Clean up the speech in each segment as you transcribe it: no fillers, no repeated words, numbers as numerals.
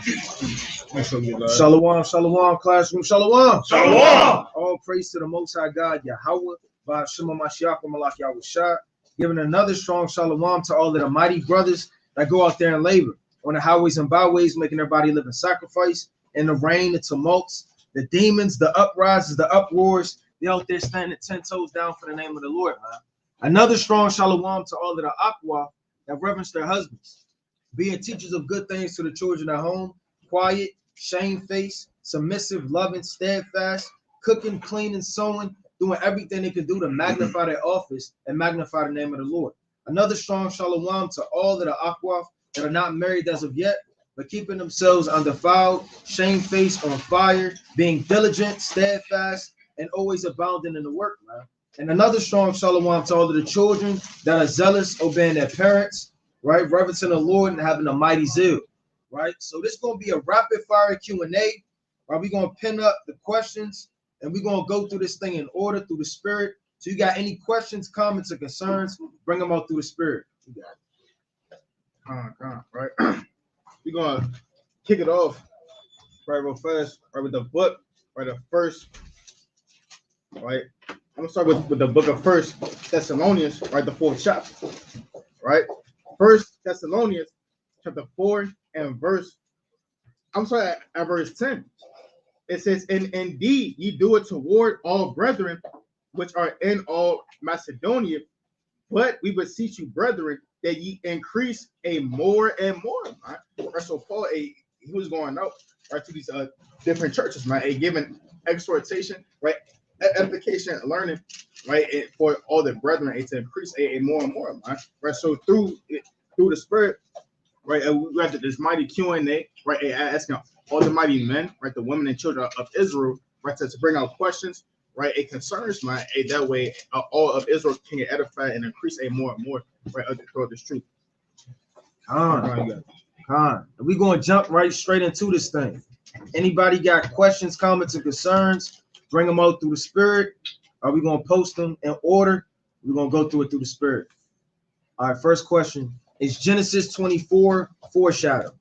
Shalom, shalom, classroom, shalom. Shalom. All praise to the Most High God, Yahweh, by Shema Mashiach, Malak Yahweh Shah, giving another strong shalom to all of the mighty brothers that go out there and labor on the highways and byways, making everybody live in sacrifice, in the rain, the tumults, the demons, the uprises, the uproars. They out there standing 10 toes down for the name of the Lord, man. Another strong shalom to all of the aqua that reverence their husbands, being teachers of good things to the children at home, quiet, shamefaced, submissive, loving, steadfast, cooking, cleaning, sewing, doing everything they can do to magnify their office and magnify the name of the Lord. Another strong shalom to all of the aqua that are not married as of yet, but keeping themselves undefiled, shamefaced, on fire, being diligent, steadfast, and always abounding in the work, man. And another strong shalom to all of the children that are zealous, obeying their parents, right, reverencing the Lord and having a mighty zeal, right? So this is going to be a rapid fire Q&A, right? We're going to pin up the questions and we're going to go through this thing in order through the spirit. So you got any questions, comments, or concerns, bring them out through the spirit. You got it. Right? We're going to kick it off right real fast, right, with the book, right, the first, right? I'm going to start with the book of First Thessalonians, right, the 4th chapter, right? First Thessalonians chapter 4 and verse 10. It says, and indeed ye do it toward all brethren which are in all Macedonia, but we beseech you, brethren, that ye increase a more and more. Right? So Paul, he was going out, right, to these different churches, man, giving exhortation, right, edification, learning, right, for all the brethren, to increase a more and more, man. Right. So through the spirit, right, we have this mighty Q&A, right, asking all the mighty men, right, the women and children of Israel, right, to bring out questions, right, it concerns, man, that way all of Israel can get edified and increase a more and more, right, throughout the street. We're going to jump right straight into this thing. Anybody got questions, comments, and concerns, bring them out through the spirit. Are we going to post them in order? We're going to go through it through the spirit. All right, first question. Is Genesis 24 foreshadowed?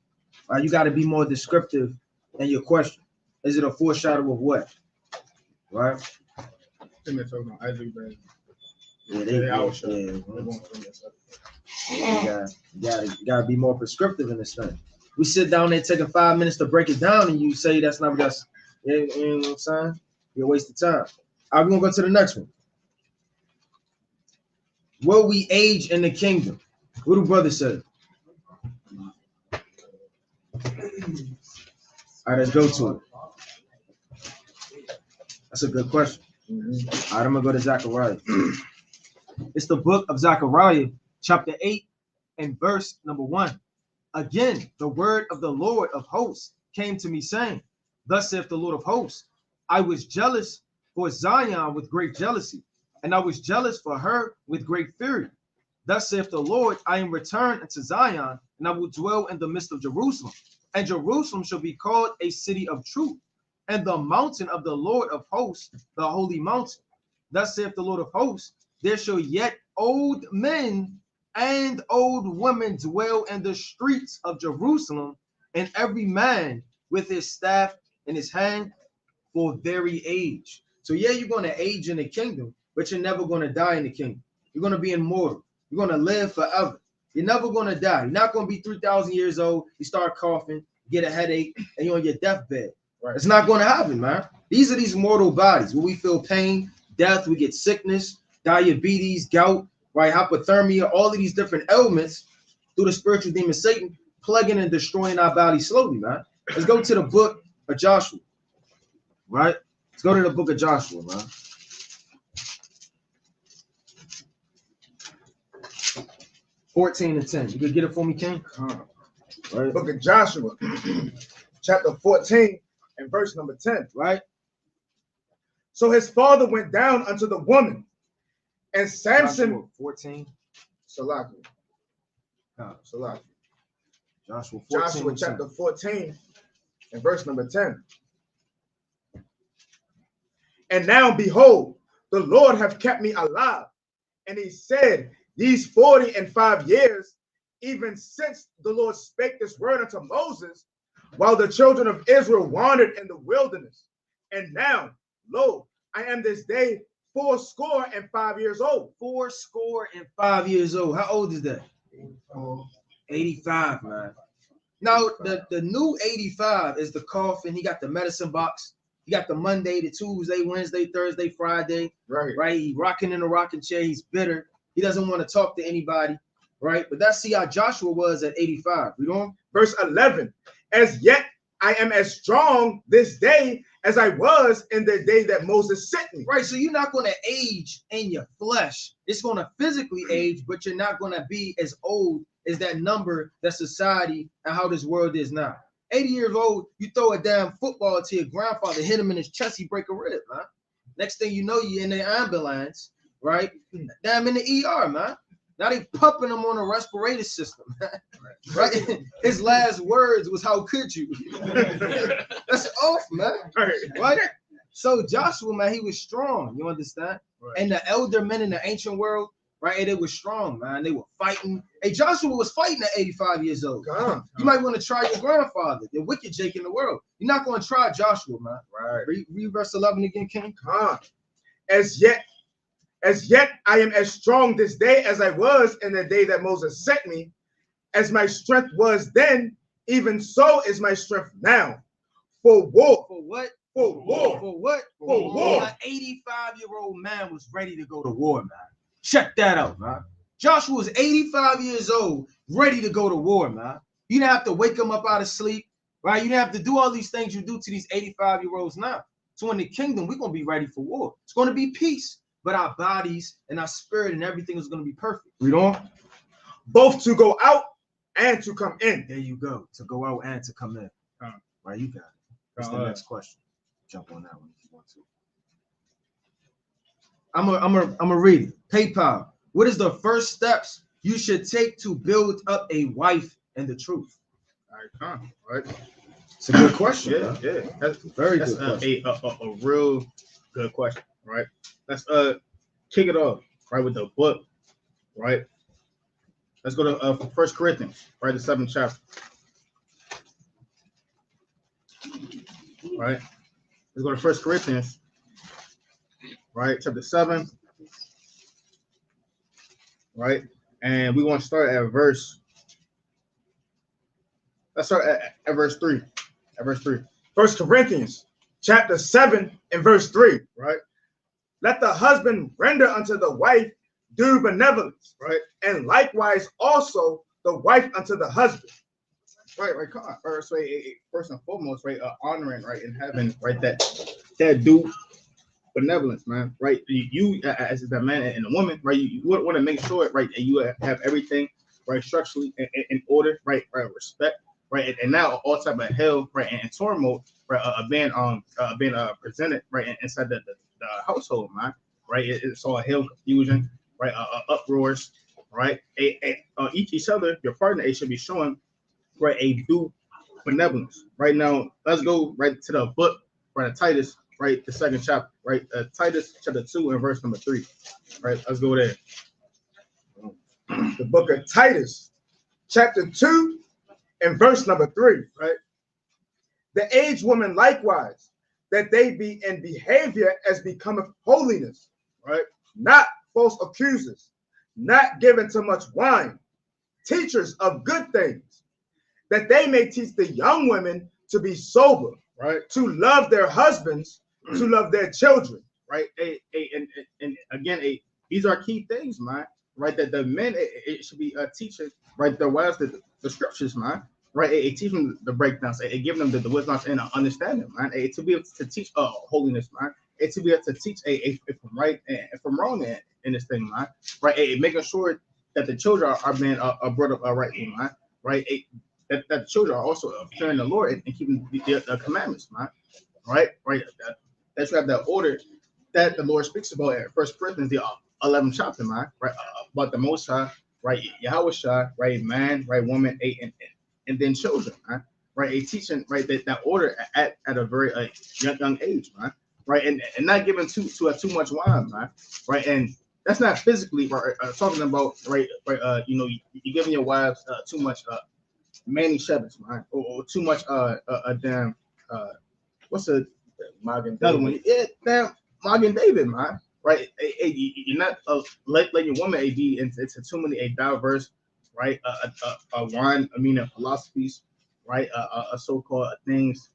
All right, you got to be more descriptive in your question. Is it a foreshadow of what? Right? Yeah, you gotta be more prescriptive in this thing. We sit down there taking 5 minutes to break it down, and you say that's not what that's. You know what I'm saying? You're a waste of time. All right, we're gonna go to the next one. Will we age in the kingdom? What do brothers say? All right, let's go to it. That's a good question. All right, I'm gonna go to Zechariah. It's the book of Zechariah, chapter 8, and verse number 1. Again, the word of the Lord of hosts came to me, saying, thus saith the Lord of hosts, I was jealous for Zion with great jealousy, and I was jealous for her with great fury. Thus saith the Lord, I am returned unto Zion, and I will dwell in the midst of Jerusalem. And Jerusalem shall be called a city of truth, and the mountain of the Lord of hosts, the holy mountain. Thus saith the Lord of hosts, there shall yet old men and old women dwell in the streets of Jerusalem, and every man with his staff in his hand for very age. So yeah, you're going to age in the kingdom, but you're never going to die in the kingdom. You're going to be immortal. You're going to live forever. You're never going to die. You're not going to be 3,000 years old. You start coughing, get a headache, and you're on your deathbed. Right. It's not going to happen, man. These are these mortal bodies where we feel pain, death, we get sickness, diabetes, gout, right, hypothermia, all of these different ailments through the spiritual demon Satan, plugging and destroying our body slowly, man. Let's go to the book of Joshua, right? Let's go to the book of Joshua, man. (14 and 10). You could get it for me, King? Right. Book of Joshua, chapter 14 and verse number 10. Right. So his father went down unto the woman, and Samson. Joshua 14. Salaki. Salaki. Joshua 14. Joshua chapter 14 and verse number 10. And now behold, the Lord hath kept me alive. And he said, these 45 years, even since the Lord spake this word unto Moses, while the children of Israel wandered in the wilderness. And now, lo, I am this day 85 years old. 85 years old. How old is that? 85, man. Now, the new 85 is the coffin. He got the medicine box. He got the Monday, the Tuesday, Wednesday, Thursday, Friday. Right. He rocking in a rocking chair. He's bitter. He doesn't want to talk to anybody. Right. But that's see how Joshua was at 85. We don't. Verse 11. As yet I am as strong this day as I was in the day that Moses sent me. Right. So you're not going to age in your flesh. It's going to physically age, but you're not going to be as old as that number that society and how this world is now. 80 years old, you throw a damn football to your grandfather, hit him in his chest, he break a rib, man. Next thing you know, you're in the ambulance, right? Damn, in the ER, man. Now they pumping him on a respirator system, right? His last words was, "How could you?" That's off, man. Right? So Joshua, man, he was strong. You understand? Right. And the elder men in the ancient world, right? They were strong, man. They were fighting. Hey, Joshua was fighting at 85 years old. You might want to try your grandfather, the wicked Jake in the world. You're not going to try Joshua, man. Right. Read verse 11 again, King. As yet I am as strong this day as I was in the day that Moses sent me. As my strength was then, even so is my strength now. For war. For what? For war. For what? For war. An 85-year-old man was ready to go to war, man. Check that out, man. Joshua was 85 years old, ready to go to war, man. You didn't have to wake him up out of sleep, right? You didn't have to do all these things you do to these 85-year-olds now. So in the kingdom, we're going to be ready for war. It's going to be peace, but our bodies and our spirit and everything is going to be perfect. Read on. Both to go out and to come in. There you go. To go out and to come in. Right, you got it. What's the next question? Jump on that one if you want to. I'm gonna read it. PayPal. What is the first steps you should take to build up a wife in the truth? All right. It's a good question. Yeah. That's very good question. A real good question, right? Let's kick it off, right, with the book, right? Let's go to 1 Corinthians, right, the 7th chapter. Right? Let's go to 1 Corinthians, right, chapter 7, right? And we want to start at verse. Let's start at verse 3. At verse 3. 1 Corinthians, chapter 7, and verse 3, right? Let the husband render unto the wife due benevolence, right? And likewise also the wife unto the husband. Right, come on. First and foremost, right, honoring, right, in heaven, right, that due benevolence, man, right? You as the man and the woman, right, you want to make sure, right, that you have everything, right, structurally in order, right, respect, right, and now all type of hell, right, and turmoil, right, being presented, right, inside the household, man, right? It's all hell, confusion, right, uproars, right? Each other, your partner, it should be showing, right, a due benevolence. Right now, let's go right to the book, right, Titus, right, the 2nd chapter, right, Titus chapter 2 and verse number 3, right. Let's go there. The book of Titus, chapter 2 and verse number 3, right. The aged woman likewise, that they be in behavior as becometh holiness, right, not false accusers, not given to much wine, teachers of good things, that they may teach the young women to be sober, right, to love their husbands, to love their children, right. And again, these are key things, man, right, that the men, it should be teaching, right, their wives the scriptures, man, right, teach them the breakdowns, give them the wisdom and understanding, man, to be able to teach holiness, man, to be able to teach from right and from wrong in this thing, man, right, making sure that the children are being brought up rightly, man, right, that the children are also fearing the Lord and keeping the commandments, man, right, that you have that order that the Lord speaks about in 1 Corinthians, the 11th chapter, man, right, about the Most High, right, Yahweh Shai, right, man, right, woman, and then children, man, right, teaching, right, that order at a very young age, man, right, and not giving too much wine, man, right, and that's not physically, right, talking about, right, you know, you giving your wives too much many shepherds, man, or too much damn what's a Magen another David. one? Yeah, damn Magen David, man. Right? You're not letting your woman be into too many diverse, right? Philosophies, right? So-called things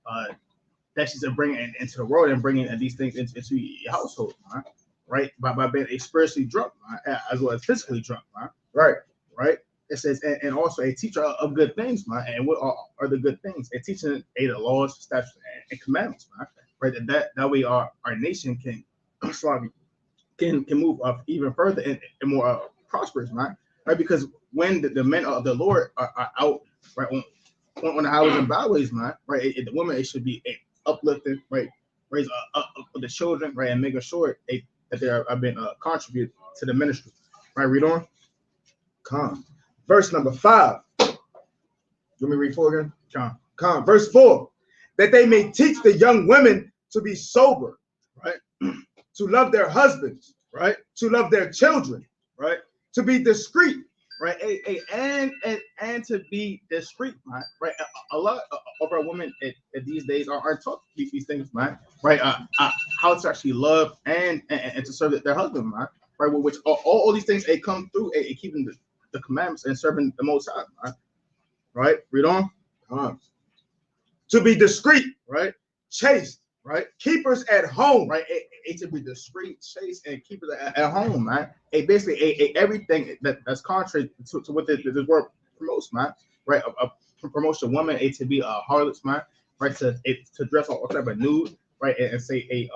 that she's bringing into the world and bringing these things into your household, man. Right? By being spiritually drunk, man, as well as physically drunk, man. Right. Right? It says, and also a teacher of good things, man. And what are the good things? A teaching the laws, statutes, and commandments, man. Right? That way our nation can move up even further and more prosperous, man. Right? Because when the men of the Lord are out, right, on the highways and byways, man, right, the women, it should be uplifting, right, raise up the children, right, and making sure that they are being contribute to the ministry. Right, read on. Come. Verse number 5. Let me read 4 again. John. Come. Verse 4. That they may teach the young women to be sober, right? To love their husbands, right? To love their children, right? To be discreet, right? And to be discreet, man. Right? A lot of our women these days are taught these things, man. Right? How to actually love and to serve their husband, man. Right? Which all these things they come through keeping the commandments and serving the Most High, man. Right? Read on. To be discreet, right? Chaste, right? Keepers at home, right? To be discreet, chaste, and keepers at home, man. Basically everything that's contrary to what this word promotes, man. Right? Promotes a woman to be a harlot, man. Right? To dress all type of nude, right? And say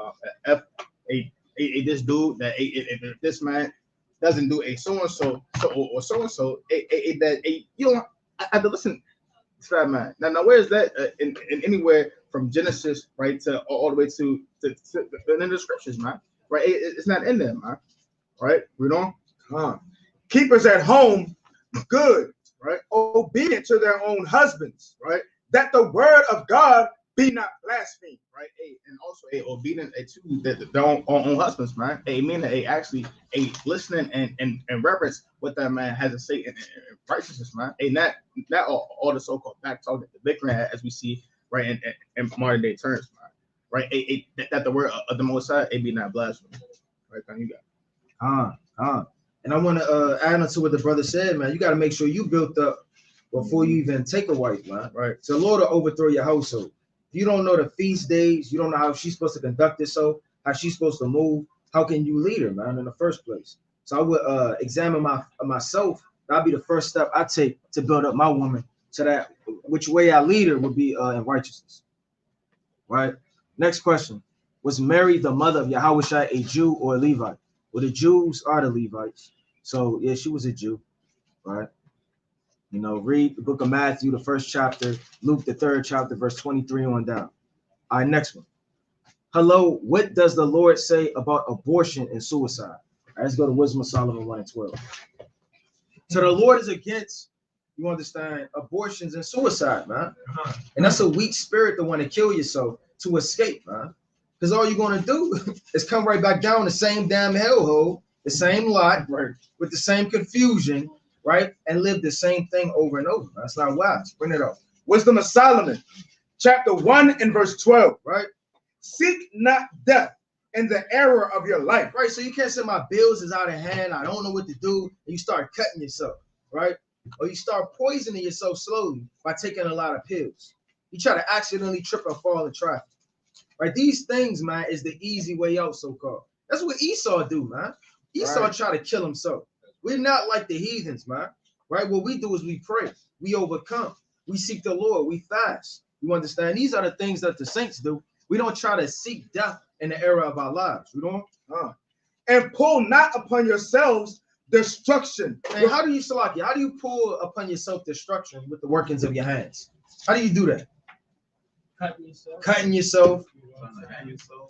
this dude that if this man doesn't do a so and so or so and so, that you don't have to listen to that man. Now where is that in anywhere from Genesis, right, to all the way to in the scriptures, man? Right? It's not in there, man. Right? Read on. Keepers at home, good, right? Obedient to their own husbands, right? That the word of God be not blasphemed, right? And also obedient to their own husbands, man. Meaning actually listening and reverence what that man has to say in righteousness, man. Not all the so-called back talk, the bickering as we see, right, in modern day terms, man. Right? That the word of the Most High, be not blasphemed. Right? You got. And I want to add on to what the brother said, man. You got to make sure you built up before you even take a wife, man. Right. So the Lord will overthrow your household. If you don't know the feast days, you don't know how she's supposed to conduct herself, how she's supposed to move, how can you lead her, man, in the first place? So I would examine myself. That'll be the first step I take to build up my woman to that, which way I lead her would be in righteousness. Right? Next question. Was Mary the mother of Yahushua a Jew or a Levite? Well, the Jews are the Levites. So, yeah, she was a Jew, right? You know, read the book of Matthew, the 1st chapter, Luke, the 3rd chapter, verse 23 on down. All right, next one. Hello, what does the Lord say about abortion and suicide? All right, let's go to Wisdom of Solomon 1:12. So the Lord is against, you understand, abortions and suicide, man. And that's a weak spirit to want to kill yourself to escape, man. Because all you're going to do is come right back down the same damn hellhole, the same lot, right, with the same confusion, right, and live the same thing over and over. That's not wise. Bring it up. Wisdom of Solomon, chapter 1 and verse 12, right? Seek not death in the error of your life. Right, so you can't say my bills is out of hand, I don't know what to do, and you start cutting yourself, right? Or you start poisoning yourself slowly by taking a lot of pills. You try to accidentally trip and fall in traffic. Right, these things, man, is the easy way out, so-called. That's what Esau do, man. Esau try to kill himself. We're not like the heathens, man. Right, what we do is we pray, we overcome, we seek the Lord, we fast. You understand? These are the things that the saints do. We don't try to seek death in the era of our lives. We don't. And pull not upon yourselves destruction. And how do you, Salaki, how do you pull upon yourself destruction with the workings of your hands? How do you do that? Cutting yourself,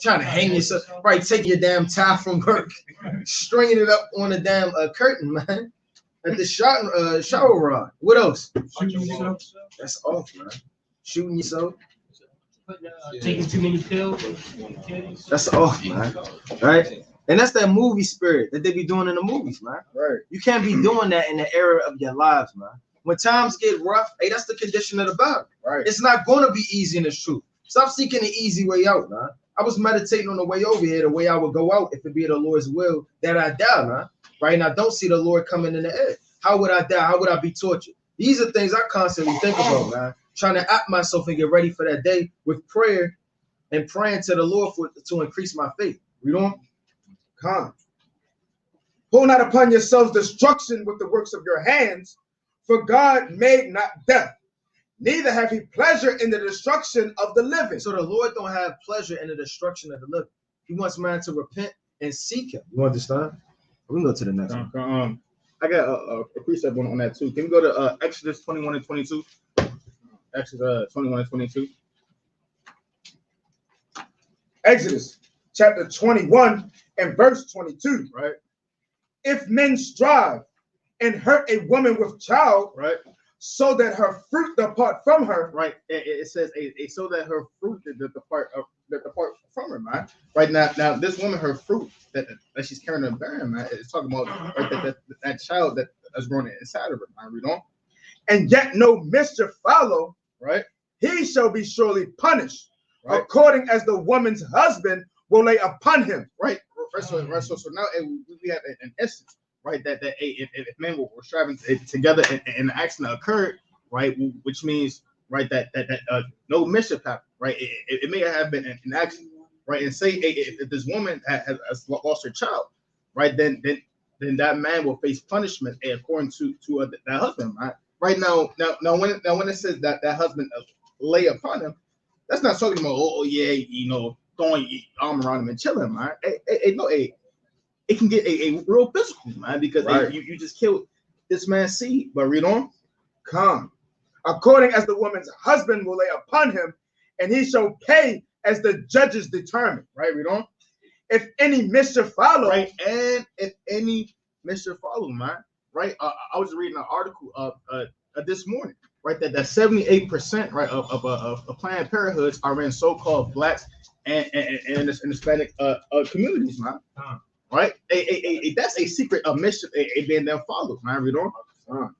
trying to hang yourself, right? Taking your damn tie from work, stringing it up on a damn curtain, man. At the shower rod. What else? That's off, man. Shooting yourself. Taking too many pills. That's off, man. Right? And that's that movie spirit that they be doing in the movies, man. Right. You can't be doing that in the era of your lives, man. When times get rough, hey, that's the condition of the battle. Right. It's not going to be easy in this truth. Stop seeking the easy way out, man. I was meditating on the way over here, the way I would go out if it be the Lord's will that I die, man. Right now, I don't see the Lord coming in the air. How would I die? How would I be tortured? These are things I constantly think about, man. Trying to act myself and get ready for that day with prayer and praying to the Lord to increase my faith. Read on. Come. Pull not upon yourselves destruction with the works of your hands, for God made not death, neither have he pleasure in the destruction of the living. So the Lord don't have pleasure in the destruction of the living. He wants man to repent and seek him. You understand? We can go to the next one. I got a precept on that too. Can we go to Exodus 21 and 22? Exodus 21 and 22. Exodus chapter 21 and verse 22. Right. If men strive and hurt a woman with child, Right. so that her fruit depart from her. Right. It says so that her fruit depart from her, man. Right now this woman, her fruit that she's carrying and bearing, man, it's talking about right, that child that is growing inside of her, man. Read on. And yet no mischief follow, Right. he shall be surely punished, Right. according as the woman's husband will lay upon him. Right. So now we have an instance, right, that if men were striving together and an accident occurred, right, which means, right, that no mischief happened, right, it may have been an accident, right, and say if this woman has lost her child, right, then that man will face punishment according to that husband, right now when it says that husband lay upon him, that's not talking about throwing your arm around him and chilling, man. It can get a real physical, man, because Right. you just killed this man's seed. But read on. Come, according as the woman's husband will lay upon him, and he shall pay as the judges determine. Right, read on. If any mischief follow, Right, and if any mischief follow, man. Right, I was reading an article this morning, right, that 78% right of Planned Parenthoods are in so-called blacks and Hispanic communities, man. Right, that's a secret of mischief being then followed, man. Read on.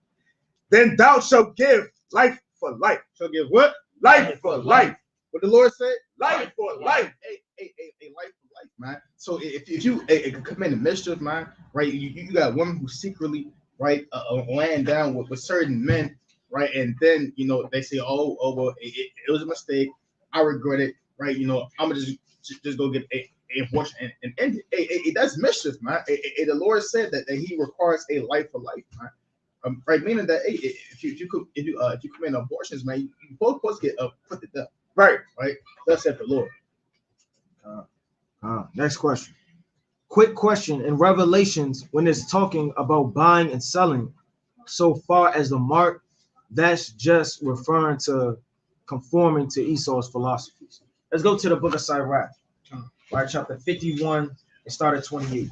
then thou shalt give life for life. So give what? Life for life. What the Lord said? Life for life. A life for life, man. So if you commit a mischief, man, right? You got women who secretly, right, laying down with certain men, right, and then they say, oh well, it was a mistake. I regret it, right? I'm gonna just go get a abortion and end it. That's mischief, man. The Lord said that He requires a life for life, man. Right, meaning that if you commit abortions, man, you both supposed to get put to death. Right. Thus said the Lord. Next question. Quick question. In Revelations, when it's talking about buying and selling, so far as the mark, that's just referring to conforming to Esau's philosophies. Let's go to the book of Sirach, right? Chapter 51 and start at 28.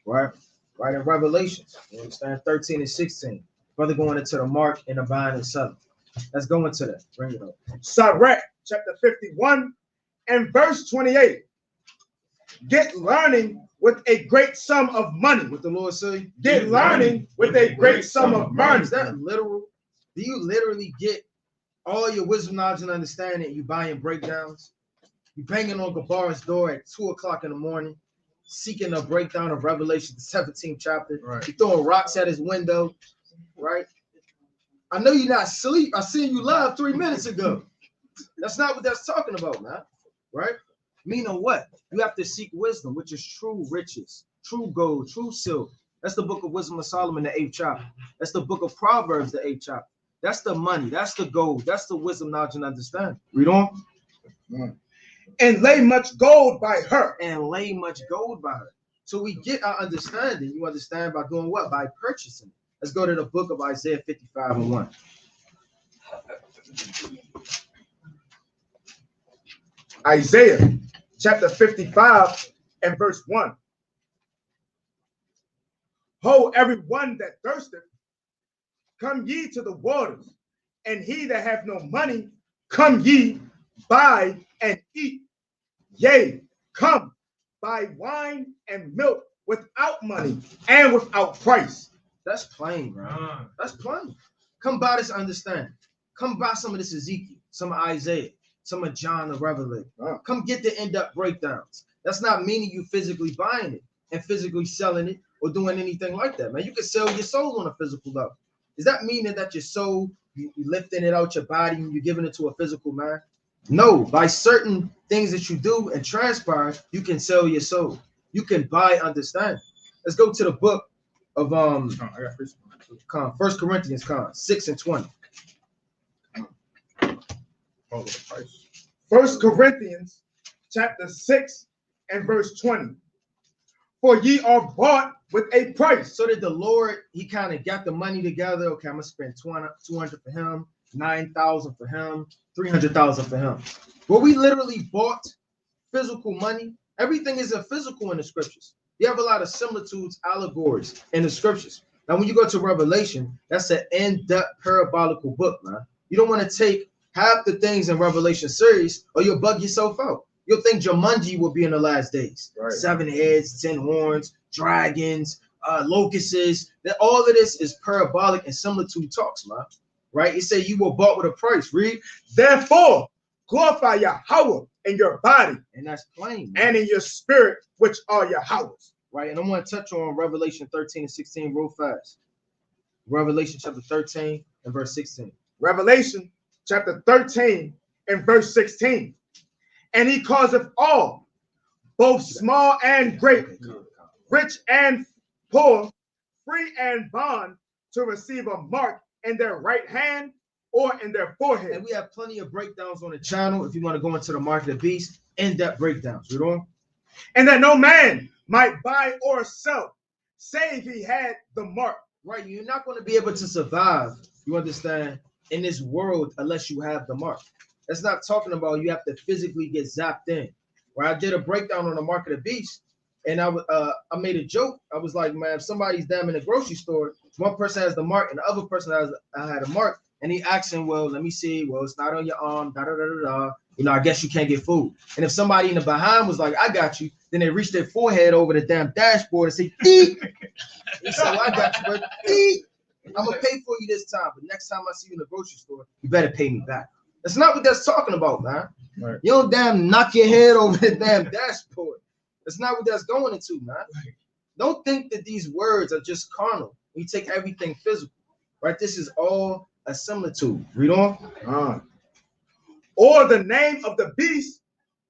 Right in Revelations, you understand? 13 and 16. Brother going into the mark and the buying and selling. Let's go into that. Bring it up. Sirach, chapter 51 and verse 28. Get learning with a great sum of money. What the Lord say? Get learning with a great sum of money. Is that literal? Do you literally get all your wisdom, knowledge, and understanding? You buying breakdowns? You banging on Gabar's door at 2 o'clock in the morning, seeking a breakdown of Revelation, the 17th chapter. Right. You throwing rocks at his window, right? I know you're not asleep. I seen you live 3 minutes ago. That's not what that's talking about, man. Right? Meaning what? You have to seek wisdom, which is true riches, true gold, true silver. That's the book of Wisdom of Solomon, the 8th chapter. That's the book of Proverbs, the 8th chapter. That's the money. That's the gold. That's the wisdom, knowledge, and understanding. Read on. And lay much gold by her. And lay much gold by her. So we get our understanding. You understand by doing what? By purchasing. Let's go to the book of Isaiah 55 and 1. Isaiah chapter 55 and verse 1. Ho, everyone that thirsteth, come ye to the waters, and he that hath no money, come ye, buy and eat. Yea, come, buy wine and milk without money and without price. That's plain, man. That's plain. Come by this understanding. Come by some of this Ezekiel, some of Isaiah, some of John the Revelator. Come get the in-depth breakdowns. That's not meaning you physically buying it and physically selling it or doing anything like that, man. You can sell your soul on a physical level. Is that meaning that your soul, you lifting it out your body and you're giving it to a physical man? No, by certain things that you do and transpire, you can sell your soul. You can buy understanding. Let's go to the book of I got 1 Corinthians 6 and 20. 1 Corinthians chapter 6 and verse 20. For ye are bought with a price. So that the Lord, he kind of got the money together. Okay, I'm gonna spend 200 for him, 9,000 for him, 300,000 for him. Well, we literally bought physical money. Everything is a physical in the scriptures. You have a lot of similitudes, allegories in the scriptures. Now, when you go to Revelation, that's an in-depth parabolical book, man. You don't want to take half the things in Revelation series, or you'll bug yourself out. You'll think Jumanji will be in the last days. Right. 7 heads, 10 horns, dragons, locusts. That all of this is parabolic and similitude talks, man. Right? It said you were bought with a price. Read. Therefore, glorify Yahweh in your body. And that's plain, man. And in your spirit, which are Yahweh's. Right. And I want to touch on Revelation 13 and 16 real fast. Revelation chapter 13 and verse 16. Revelation chapter 13 and verse 16. And he causeth all, both small and great, rich and poor, free and bond, to receive a mark in their right hand or in their forehead. And we have plenty of breakdowns on the channel. If you want to go into the mark of the beast, in-depth breakdowns. You know? And that no man might buy or sell, save he had the mark. Right. You're not going to be able to survive, you understand, in this world unless you have the mark. That's not talking about you have to physically get zapped in. Where I did a breakdown on the mark of the beast, and I made a joke. I was like, man, if somebody's damn in the grocery store, one person has the mark and the other person had a mark, and he asking, well, let me see. Well, it's not on your arm. Da da da da da. You know, I guess you can't get food. And if somebody in the behind was like, I got you, then they reach their forehead over the damn dashboard and say, eat. He said, well, I got you, but eat. I'm gonna pay for you this time, but next time I see you in the grocery store, you better pay me back. That's not what that's talking about, man. Right. You don't damn knock your head over the damn dashboard. That's not what that's going into, man. Right. Don't think that these words are just carnal. We take everything physical, right? This is all a similitude. Read on. Or the name of the beast,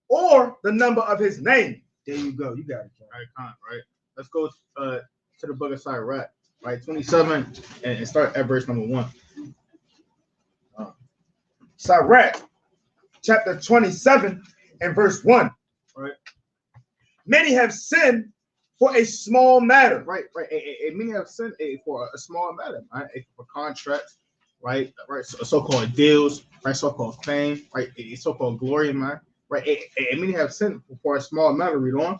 or the number of his name. There you go. You got it. Right. Let's go to the book of Sirach, right? 27 and start at verse number 1. Sirach, chapter 27 and verse 1. Right. Many have sinned for a small matter. Right. Many have sinned for a small matter, right? For contracts, right? So-called deals, right? So-called fame, right? So-called glory, man. Right. And many have sinned for a small matter. Read on.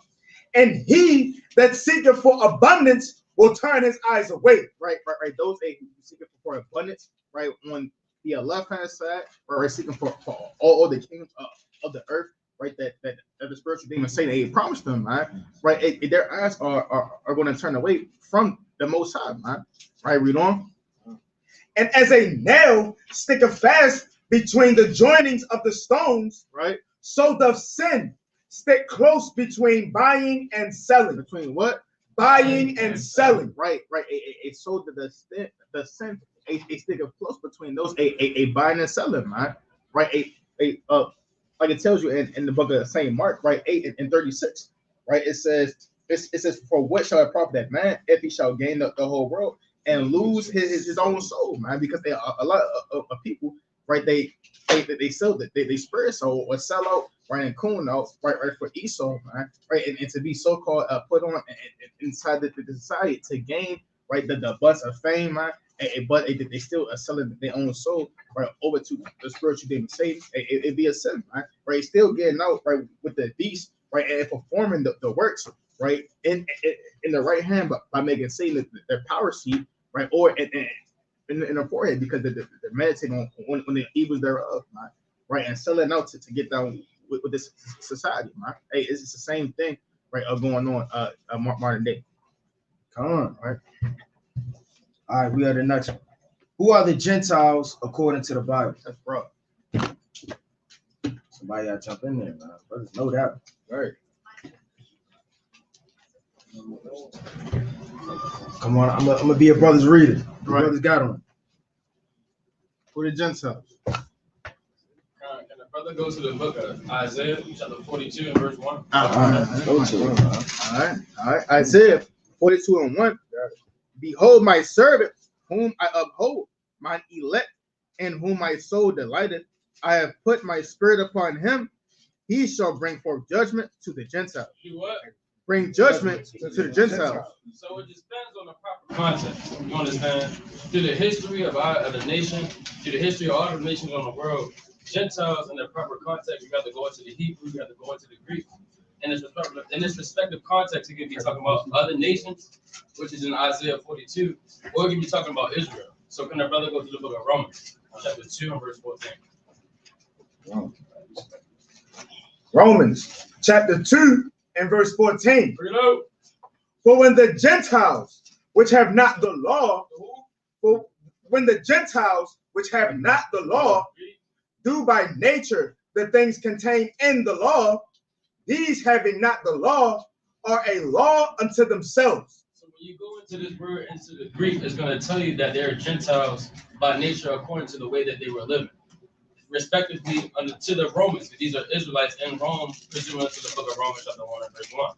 And he that seeketh for abundance will turn his eyes away. Right. Those seeking for abundance, right? On the left-hand side, right, seeking for all the kingdoms of the earth, right? That the spiritual demons say they promised them, man. Right? Their eyes are going to turn away from the Most High, man. Right? Read on. And as a nail sticketh fast between the joinings of the stones, right? So doth sin stick close between buying and selling. Between what? Buying and selling. Right. It's so that the sin. A stick of close between those, a buying and selling, man. Right. Like it tells you in the book of Saint Mark, right, 8 and 36, right? It says, for what shall it profit that man if he shall gain the whole world and lose his own soul, man? Because a lot of people, right, they sell that they spirit soul or sell out, right, and coon out, right for Esau, man, right, and to be so-called put on inside the society to gain, right, the buzz of fame, man. But they still are selling their own soul, right, over to the spiritual demon Satan. It'd be a sin, right? Right, still getting out, right, with the beast, right, and performing the works, right, in the right hand, but by making Satan their power seat, right, or in the forehead, because they're meditating on the evils thereof, right, and selling out to get down with this society, right. Hey, it's the same thing, right, going on modern day. Come on, right. All right, we are the next one. Who are the Gentiles according to the Bible? That's bro. Somebody gotta jump in there, man. Brothers know that. Right. Come on, I'm gonna be a brother's reader. The Right. brothers got on. Who the Gentiles? And the brother goes to the book of Isaiah, chapter 42 and verse 1. Go to it. All right. Isaiah 42 and 1. Behold my servant, whom I uphold, mine elect, in whom my soul delighted. I have put my spirit upon him. He shall bring forth judgment to the Gentiles. Do what? Bring judgment to the Gentiles. So it just depends on the proper context. You understand? Through the history of the nation, through the history of all the nations on the world, Gentiles in their proper context, you got to go into the Hebrew, you got to go into the Greek. In this respective context, it could be talking about other nations, which is in Isaiah 42, or it could be talking about Israel. So can the brother go to the book of Romans, chapter 2 and verse 14? Romans chapter 2 and verse 14. Bring it out. For when the Gentiles, which have not the law, for when the Gentiles, which have not the law, do by nature the things contained in the law, these having not the law are a law unto themselves. So when you go into this word, into the Greek, it's going to tell you that they're Gentiles by nature according to the way that they were living. Respectively, to the Romans, these are Israelites in Rome, presuming to the book of Romans, chapter 1 and verse 1.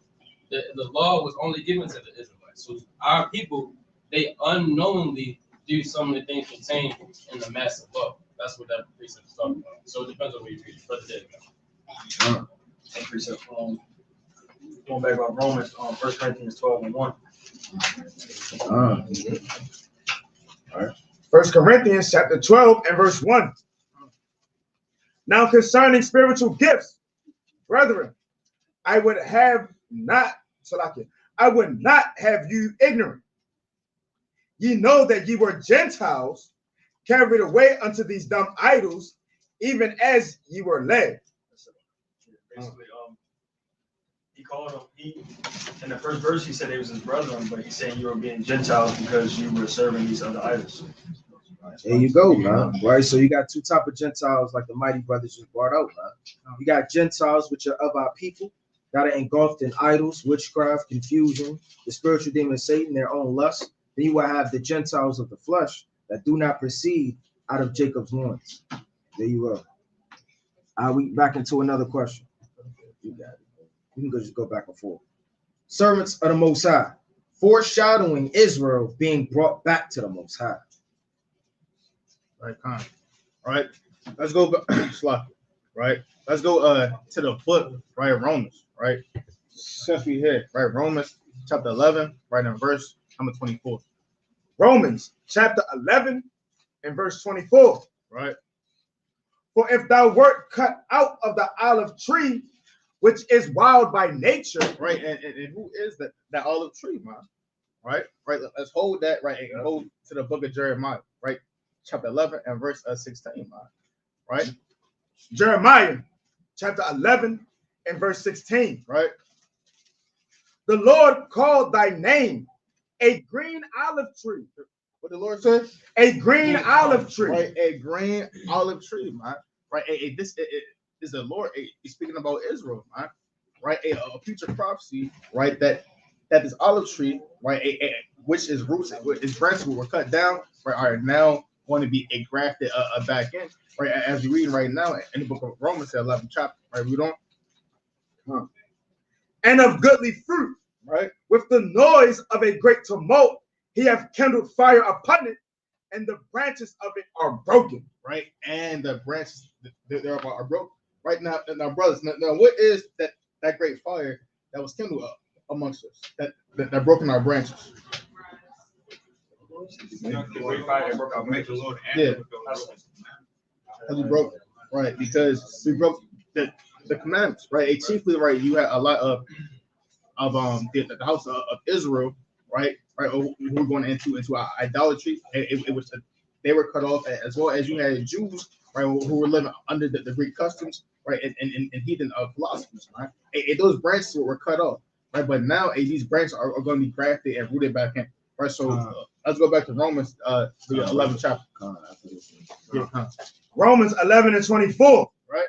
The law was only given to the Israelites. So our people, they unknowingly do some of the things contained in the massive law. That's what that precept is talking about. So it depends on where you read it. Brother David. That precept going back on Romans, 1 Corinthians 12 and 1. All right. 1 Corinthians chapter 12 and verse 1. Now concerning spiritual gifts, brethren, I would not have you ignorant. Ye know that ye were Gentiles, carried away unto these dumb idols, even as ye were led. Basically, he called him, in the first verse he said they was his brethren, but he's saying you were being Gentiles because you were serving these other idols. There you go, man. Right. So you got two type of Gentiles, like the mighty brothers just brought out, man. You got Gentiles, which are of our people, that are engulfed in idols, witchcraft, confusion, the spiritual demon Satan, their own lust. Then you will have the Gentiles of the flesh that do not proceed out of Jacob's loins. There you go. We back into another question. You got it. You can just go back and forth. Servants of the Most High, foreshadowing Israel being brought back to the Most High. Right, All right. Let's go right. Let's go to the book, right, Romans, right? Since we here, right, Romans chapter 11, right, in verse number 24. Romans chapter 11 and verse 24. Right. For if thou wert cut out of the olive tree, which is wild by nature, right, and who is that olive tree, man? Right. Let's hold that, right, and go to the book of Jeremiah, right, chapter 11 and verse 16, man. Right. Jeremiah chapter 11 and verse 16. Right. The Lord called thy name a green olive tree. What the Lord said? A green olive tree. Right, a green olive tree, man. Right, this is the Lord. He's speaking about Israel, man. Right, a future prophecy, right? That this olive tree, right, which is roots, its branches were cut down, right, are now going to be grafted back in, right? As we read right now in the book of Romans, the 11th chapter, right? We don't. And of goodly fruit, right? With the noise of a great tumult, he hath kindled fire upon it, and the branches of it are broken. Right, and the branches are broken. Right now, brothers. Now, what is that great fire that was kindled amongst us? That broken our branches. The great fire that broke out, make the Lord angry. Because we broke, right? Because we broke the commandments, right? Chiefly, right? You had a lot of the house of Israel, right? Who were going into idolatry. It was they were cut off, as well as you had Jews, right, who were living under the Greek customs, right, and heathen philosophies, right? Those branches were cut off, right? But now these branches are going to be grafted and rooted back in, right? So let's go back to Romans, the 11th chapter. Romans 11 and 24. Right.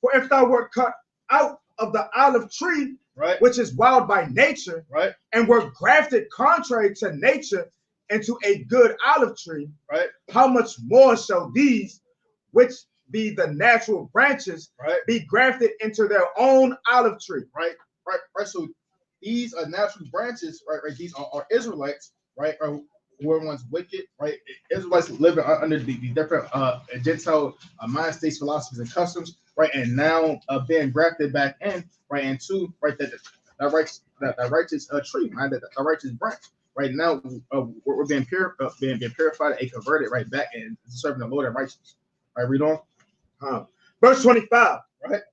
For if thou wert cut out of the olive tree, Right. which is wild by nature, Right. and were grafted contrary to nature into a good olive tree, Right. how much more shall these, which be the natural branches, Right. be grafted into their own olive tree? Right. So these are natural branches, right? These are Israelites, right? Or were once wicked, right? Israelites living under the different Gentile mind states, philosophies, and customs, right? And now being grafted back in, right? Into that righteous tree, right? That righteous branch. Right now, we're being purified and converted right back and serving the Lord in righteousness. All right, read on. Verse 25. Right.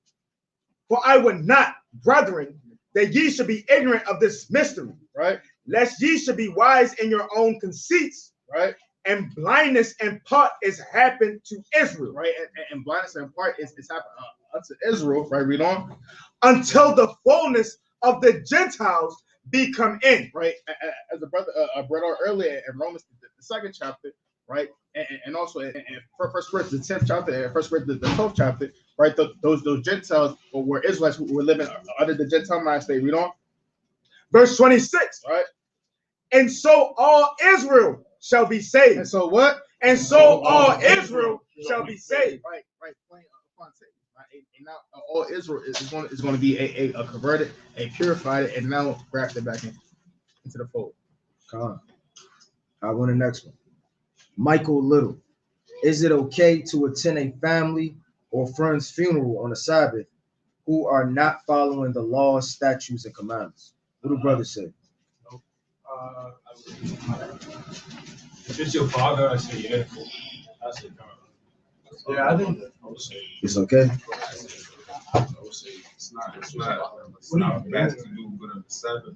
For I would not, brethren, that ye should be ignorant of this mystery, Right. lest ye should be wise in your own conceits, Right. and blindness in part is happened to Israel, Right. And blindness in part is happened unto Israel. Right. Read on. until the fullness of the Gentiles be come in. Right. As a brother brought out earlier in Romans, the 2nd chapter. Right. And also in 1 Corinthians, the 10th chapter, and 1 Corinthians, the 12th chapter. Right. Those Gentiles were Israelites who were living under the Gentile mind state. Read on. Verse 26. Right. And so all Israel shall be saved. And so what? And so all Israel shall be saved. Right. Plain upon tape. Right. And now all Israel is going to be a converted, a purified, and now grafted back into the fold. Come on. I want the next one. Michael Little. Is it okay to attend a family or friend's funeral on a Sabbath who are not following the laws, statutes, and commandments? What do brothers say? If it's your father, I say yeah. I say no. Yeah, I think I would say. It's okay. I would say it's not bad to do, but on the Sabbath.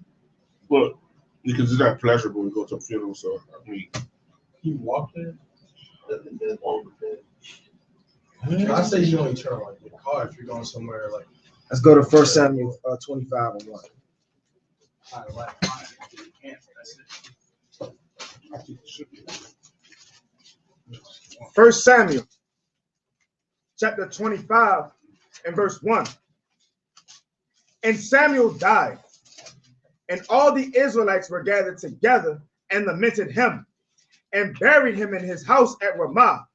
Well, because it's not pleasurable to go to a funeral, so I mean, You walk there? I say you only turn like your car if you're going somewhere like. Let's go to 1 Samuel 25 and 1. I think it should be. 1 Samuel chapter 25 and verse 1. And Samuel died, and all the Israelites were gathered together and lamented him, and buried him in his house at Ramah.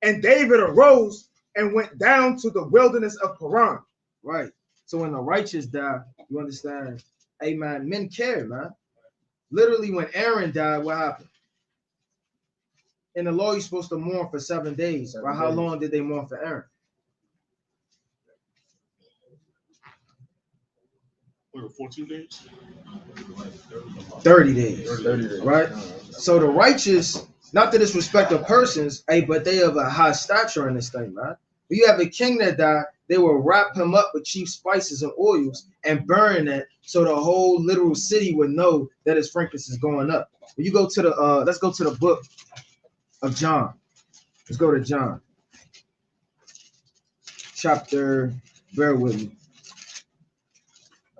And David arose and went down to the wilderness of Paran. Right. So when the righteous die, you understand? Hey, man, men care, man. Literally, when Aaron died, what happened? In the law, you're supposed to mourn for 7 days. Right? How long did they mourn for Aaron? 14 days? 30 days. 30 days. Right? So the righteous, not to disrespect the persons, hey, but they have a high stature in this thing, man. When you have a king that died, they will wrap him up with cheap spices and oils and burn it so the whole literal city would know that his frankincense is going up. When you go to the let's go to the book of John. Let's go to John. Chapter, bear with me.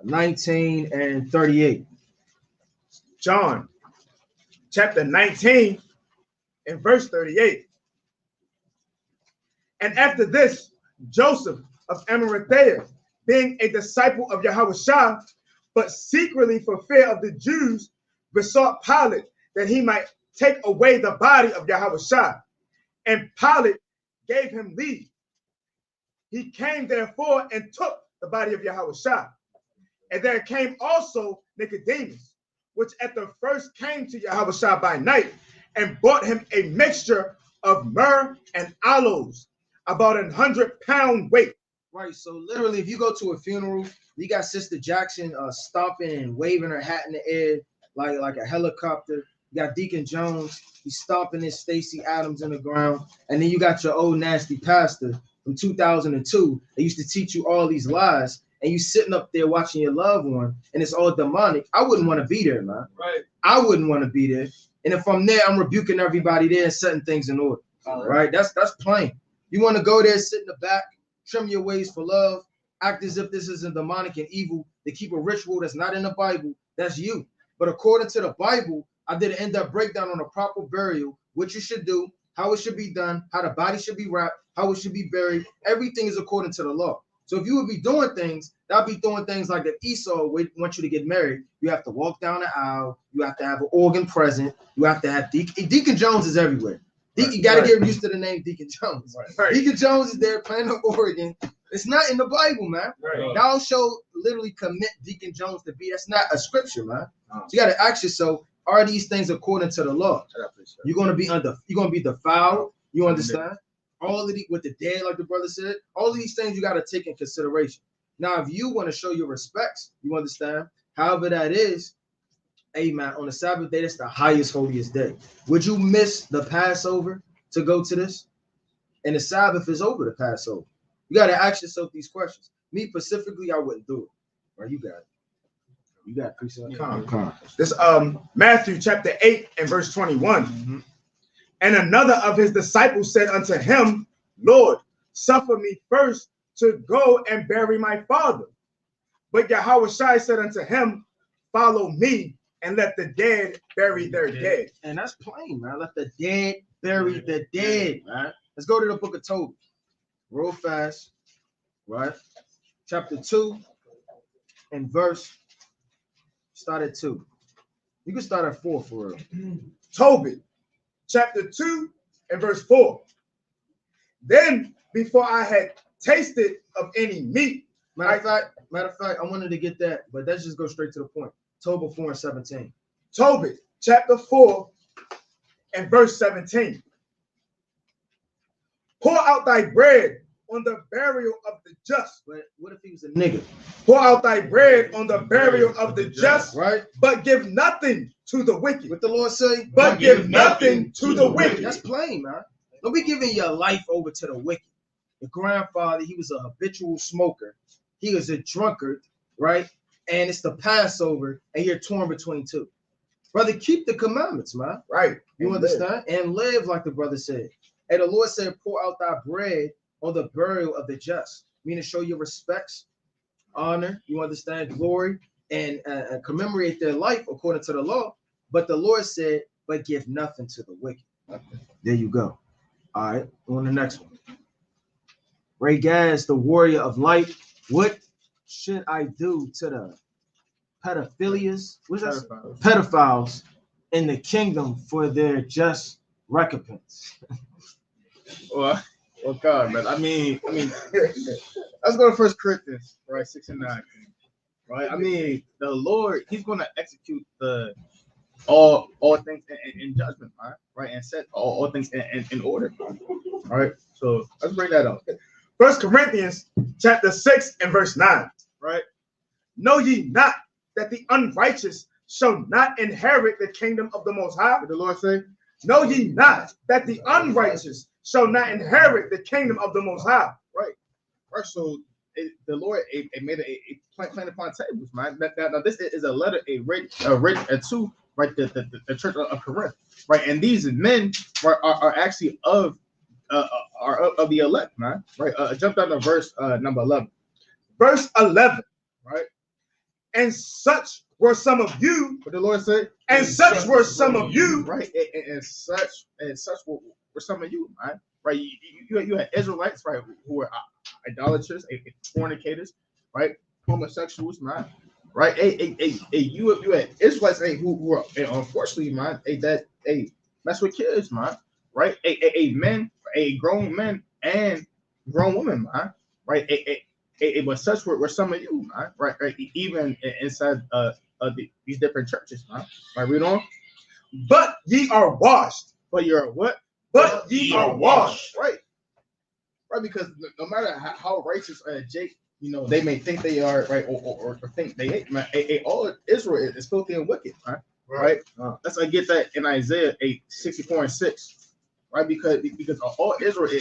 19 and 38. John chapter 19 and verse 38. And after this, Joseph of Arimathea, being a disciple of Yahushua, but secretly for fear of the Jews, besought Pilate that he might take away the body of Yahushua. And Pilate gave him leave. He came therefore and took the body of Yahushua. And there came also Nicodemus, which at the first came to Yahushua by night, and brought him a mixture of myrrh and aloes, about 100-pound weight. Right. So literally, if you go to a funeral, you got Sister Jackson stomping and waving her hat in the air like a helicopter. You got Deacon Jones, he's stomping his Stacey Adams in the ground. And then you got your old nasty pastor from 2002. They used to teach you all these lies. And you sitting up there watching your loved one, and it's all demonic. I wouldn't want to be there, man. Right. I wouldn't want to be there. And if I'm there, I'm rebuking everybody there and setting things in order. Right? That's plain. You want to go there, sit in the back, trim your ways for love, act as if this isn't demonic and evil. They keep a ritual that's not in the Bible. That's you. But according to the Bible, I did an in-depth breakdown on a proper burial, what you should do, how it should be done, how the body should be wrapped, how it should be buried. Everything is according to the law. So if you would be doing things, that'll be doing things like if Esau would want you to get married, you have to walk down the aisle, you have to have an organ present, you have to have Deacon Jones is everywhere. You got to get used to the name Deacon Jones. Right. Deacon Jones is there playing the organ. It's not in the Bible, man. Right. Thou shalt literally commit Deacon Jones to be. That's not a scripture, man. So you got to ask yourself, are these things according to the law? You're gonna be defiled. You understand? All of these with the dead, like the brother said, all of these things you got to take in consideration. Now, if you want to show your respects, you understand, however that is, amen, on the Sabbath day, that's the highest, holiest day. Would you miss the Passover to go to this? And the Sabbath is over the Passover. You got to ask yourself these questions. Me specifically, I wouldn't do it. Right, you got it. You got precept. This Matthew chapter 8 and verse 21. And another of his disciples said unto him, Lord, suffer me first to go and bury my father. But Yahushua said unto him, follow me and let the dead bury their dead. And that's plain, man. Let the dead bury the dead, man. Let's go to the book of Tobit real fast, right? Chapter 2 and verse, start at 2. You can start at 4 for real. Tobit chapter 2 and verse 4. Then before I had tasted of any meat. Matter of fact, I wanted to get that, but let's just go straight to the point. Tobit 4 and 17. Tobit chapter 4 and verse 17. Pour out thy bread on the burial of the just. But what if he was a nigga? Pour out thy bread on the burial of the just, right? But give nothing to the wicked. What the Lord say? But give nothing to the wicked. That's plain, man. Don't be giving your life over to the wicked. The grandfather, he was a habitual smoker. He was a drunkard, right? And it's the Passover, and you're torn between two. Brother, keep the commandments, man. Right. You understand? And live like the brother said. And the Lord said, pour out thy bread on the burial of the just, meaning show your respects, honor, you understand, glory, and commemorate their life according to the law. But the Lord said, but give nothing to the wicked. There you go. All right, on the next one. Ray Gaz, the warrior of light. What should I do to the pedophilias? What is that? Pedophiles in the kingdom for their just recompense? Well, God, man. I mean, let's go to 1 Corinthians, right? 6 and 9, right? I mean, the Lord, He's going to execute all things in judgment, right? And set all things in order, all right? So let's bring that up. 1 Corinthians chapter 6 and verse 9, right? Know ye not that the unrighteous shall not inherit the kingdom of the Most High? What did the Lord say? Know ye not that the unrighteous shall not inherit the kingdom of the Most High? Right. So the Lord made a plan upon tables, man. Now this is a letter, a written to, right, the church of Corinth, right? And these men are actually of the elect, man. Right. Jump down to verse number 11. Verse 11. Right. And such were some of you. What the Lord said. And such were some of you. Right. And such were some of you, man. Right. You had Israelites, right, who were idolaters, fornicators, right, homosexuals, man. Right. You had Israelites, who were unfortunately, man, that mess with kids, man. Right. A grown men and grown women, man. Right. But such were some of you, man. Right. Even inside these different churches, man. Right. Read on. But ye are washed. But you're what? But ye are washed. Right. Right. Because no matter how racist Jake, they may think they are, right, or think they hate, man. All Israel is filthy and wicked, man. Right. Let's get that in Isaiah 8:64 and 6. Right, because all Israel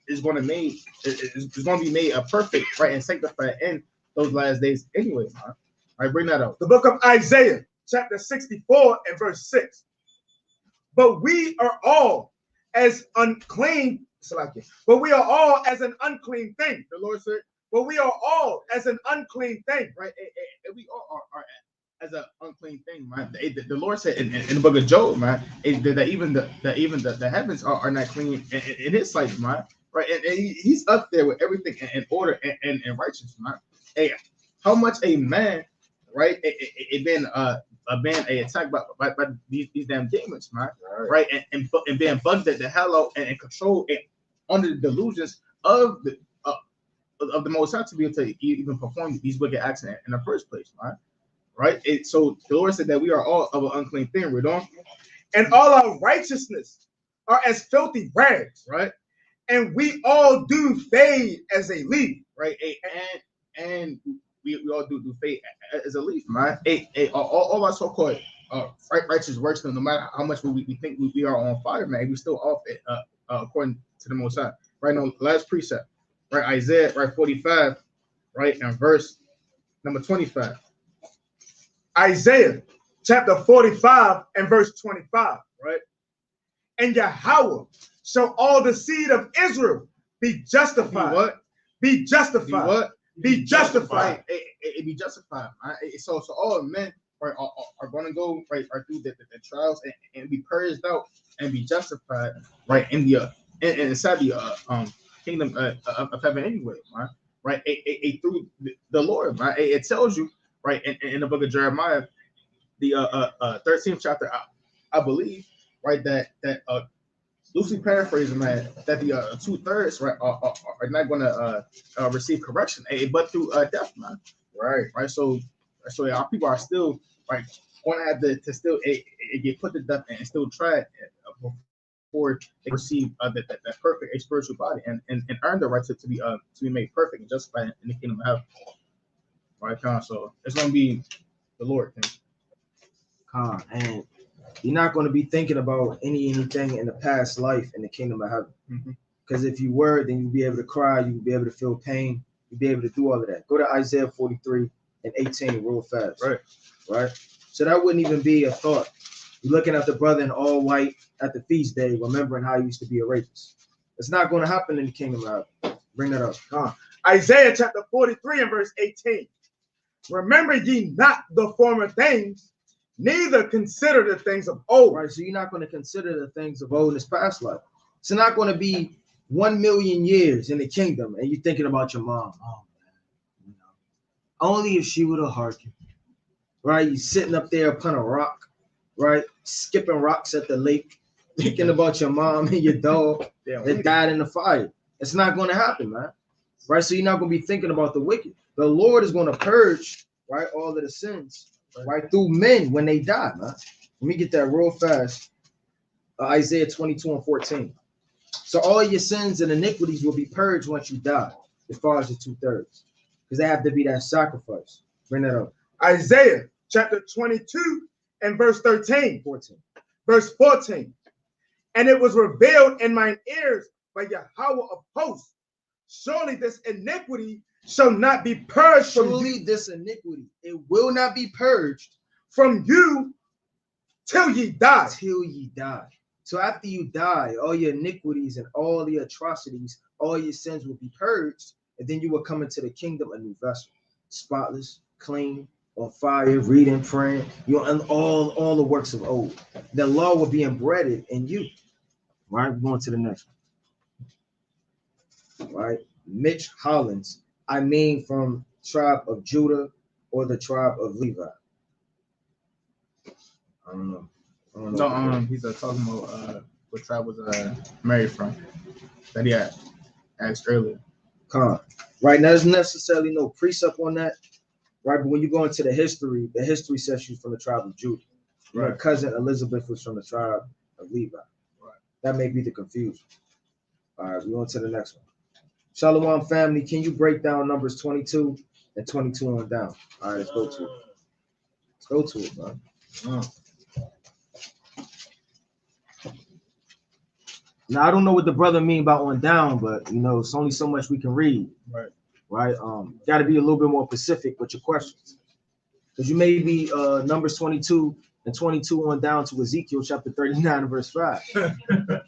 is going to be made a perfect, right, and sanctified in those last days anyway, man. All right, bring that up. The book of Isaiah, chapter 64 and verse 6. But we are all as unclean. But we are all as an unclean thing. The Lord said. But we are all as an unclean thing. Right, and we all are as an unclean thing, man. The Lord said in the book of Job, man, that even the heavens are not clean in His sight, man. Right, and He's up there with everything in order and righteousness, man. Hey, how much a man, right? It been attacked by these damn demons, man. Right, and being bugged at the hell out and controlled and under the delusions of the Most High to be able to even perform these wicked acts in the first place, man. Right? So the Lord said that we are all of an unclean thing, read on. And all our righteousness are as filthy rags, right? And we all do fade as a leaf, right? And we all do fade as a leaf, man. All our so-called righteous works, no matter how much we think we are on fire, man, we still off it according to the Most High. Right now, last precept, right? Isaiah, right, 45, right, and verse number 25. Isaiah chapter 45 and verse 25, right? And Yahweh shall all the seed of Israel be justified. Be what? Be justified. Be what? Be justified. It be justified. Right? So all men are going to go right through the trials and be purged out and be justified right in the inside the kingdom of heaven anyway, right? Right, through the Lord, right? It tells you right in the book of Jeremiah, the 13th chapter, I believe, right, that loosely paraphrasing, man, that the 2/3 right are not going to receive correction, but through death, man. Right. So our people are still right going to have to still get put to death and still try before they receive that perfect spiritual body and earn the right to be made perfect and justified in the kingdom of heaven. Right, Con. So it's going to be the Lord. Con, and you're not going to be thinking about anything in the past life in the kingdom of heaven. Because if you were, then you'd be able to cry, you'd be able to feel pain, you'd be able to do all of that. Go to Isaiah 43 and 18 real fast. Right. So that wouldn't even be a thought. You're looking at the brother in all white at the feast day, remembering how he used to be a rapist. It's not going to happen in the kingdom of heaven. Bring that up. Come on. Isaiah chapter 43 and verse 18. Remember ye not the former things, neither consider the things of old. Right, so you're not going to consider the things of old in this past life. It's not going to be 1,000,000 years in the kingdom and you're thinking about your mom. Oh, man. You know, only if she would have hearkened. Right, you're sitting up there upon a rock, right, skipping rocks at the lake, thinking about your mom and your dog that died in the fire. It's not going to happen, man. Right, so you're not going to be thinking about the wicked. The Lord is going to purge, right, all of the sins, right, through men when they die, man. Let me get that real fast. Isaiah 22 and 14. So all your sins and iniquities will be purged once you die, as far as the 2/3, because they have to be that sacrifice. Bring that up. Isaiah chapter 22 and verse 13. 14. Verse 14. And it was revealed in mine ears by Yahweh of hosts. Surely this iniquity shall not be purged from you. Surely this iniquity, it will not be purged from you till ye die. Till ye die. So after you die, all your iniquities and all the atrocities, all your sins will be purged, and then you will come into the kingdom a new vessel, spotless, clean, on fire, reading, praying, and all the works of old. The law will be embedded in you. Right, we're going to the next one. Right, Mitch Hollins. I mean, from tribe of Judah or the tribe of Levi. I don't know. No, he's talking about what tribe was married from that he had asked earlier. Right now, there's necessarily no precept on that. Right, but when you go into the history says she's from the tribe of Judah. Right, her cousin Elizabeth was from the tribe of Levi. Right, that may be the confusion. All right, we're on to the next one. Shalom family, can you break down Numbers 22 and 22 on down? All right, let's go to it. Let's go to it, man. Now, I don't know what the brother mean by on down, but you know, it's only so much we can read. Right. Got to be a little bit more specific with your questions. Because you may be Numbers 22 and 22 on down to Ezekiel chapter 39 and verse 5. All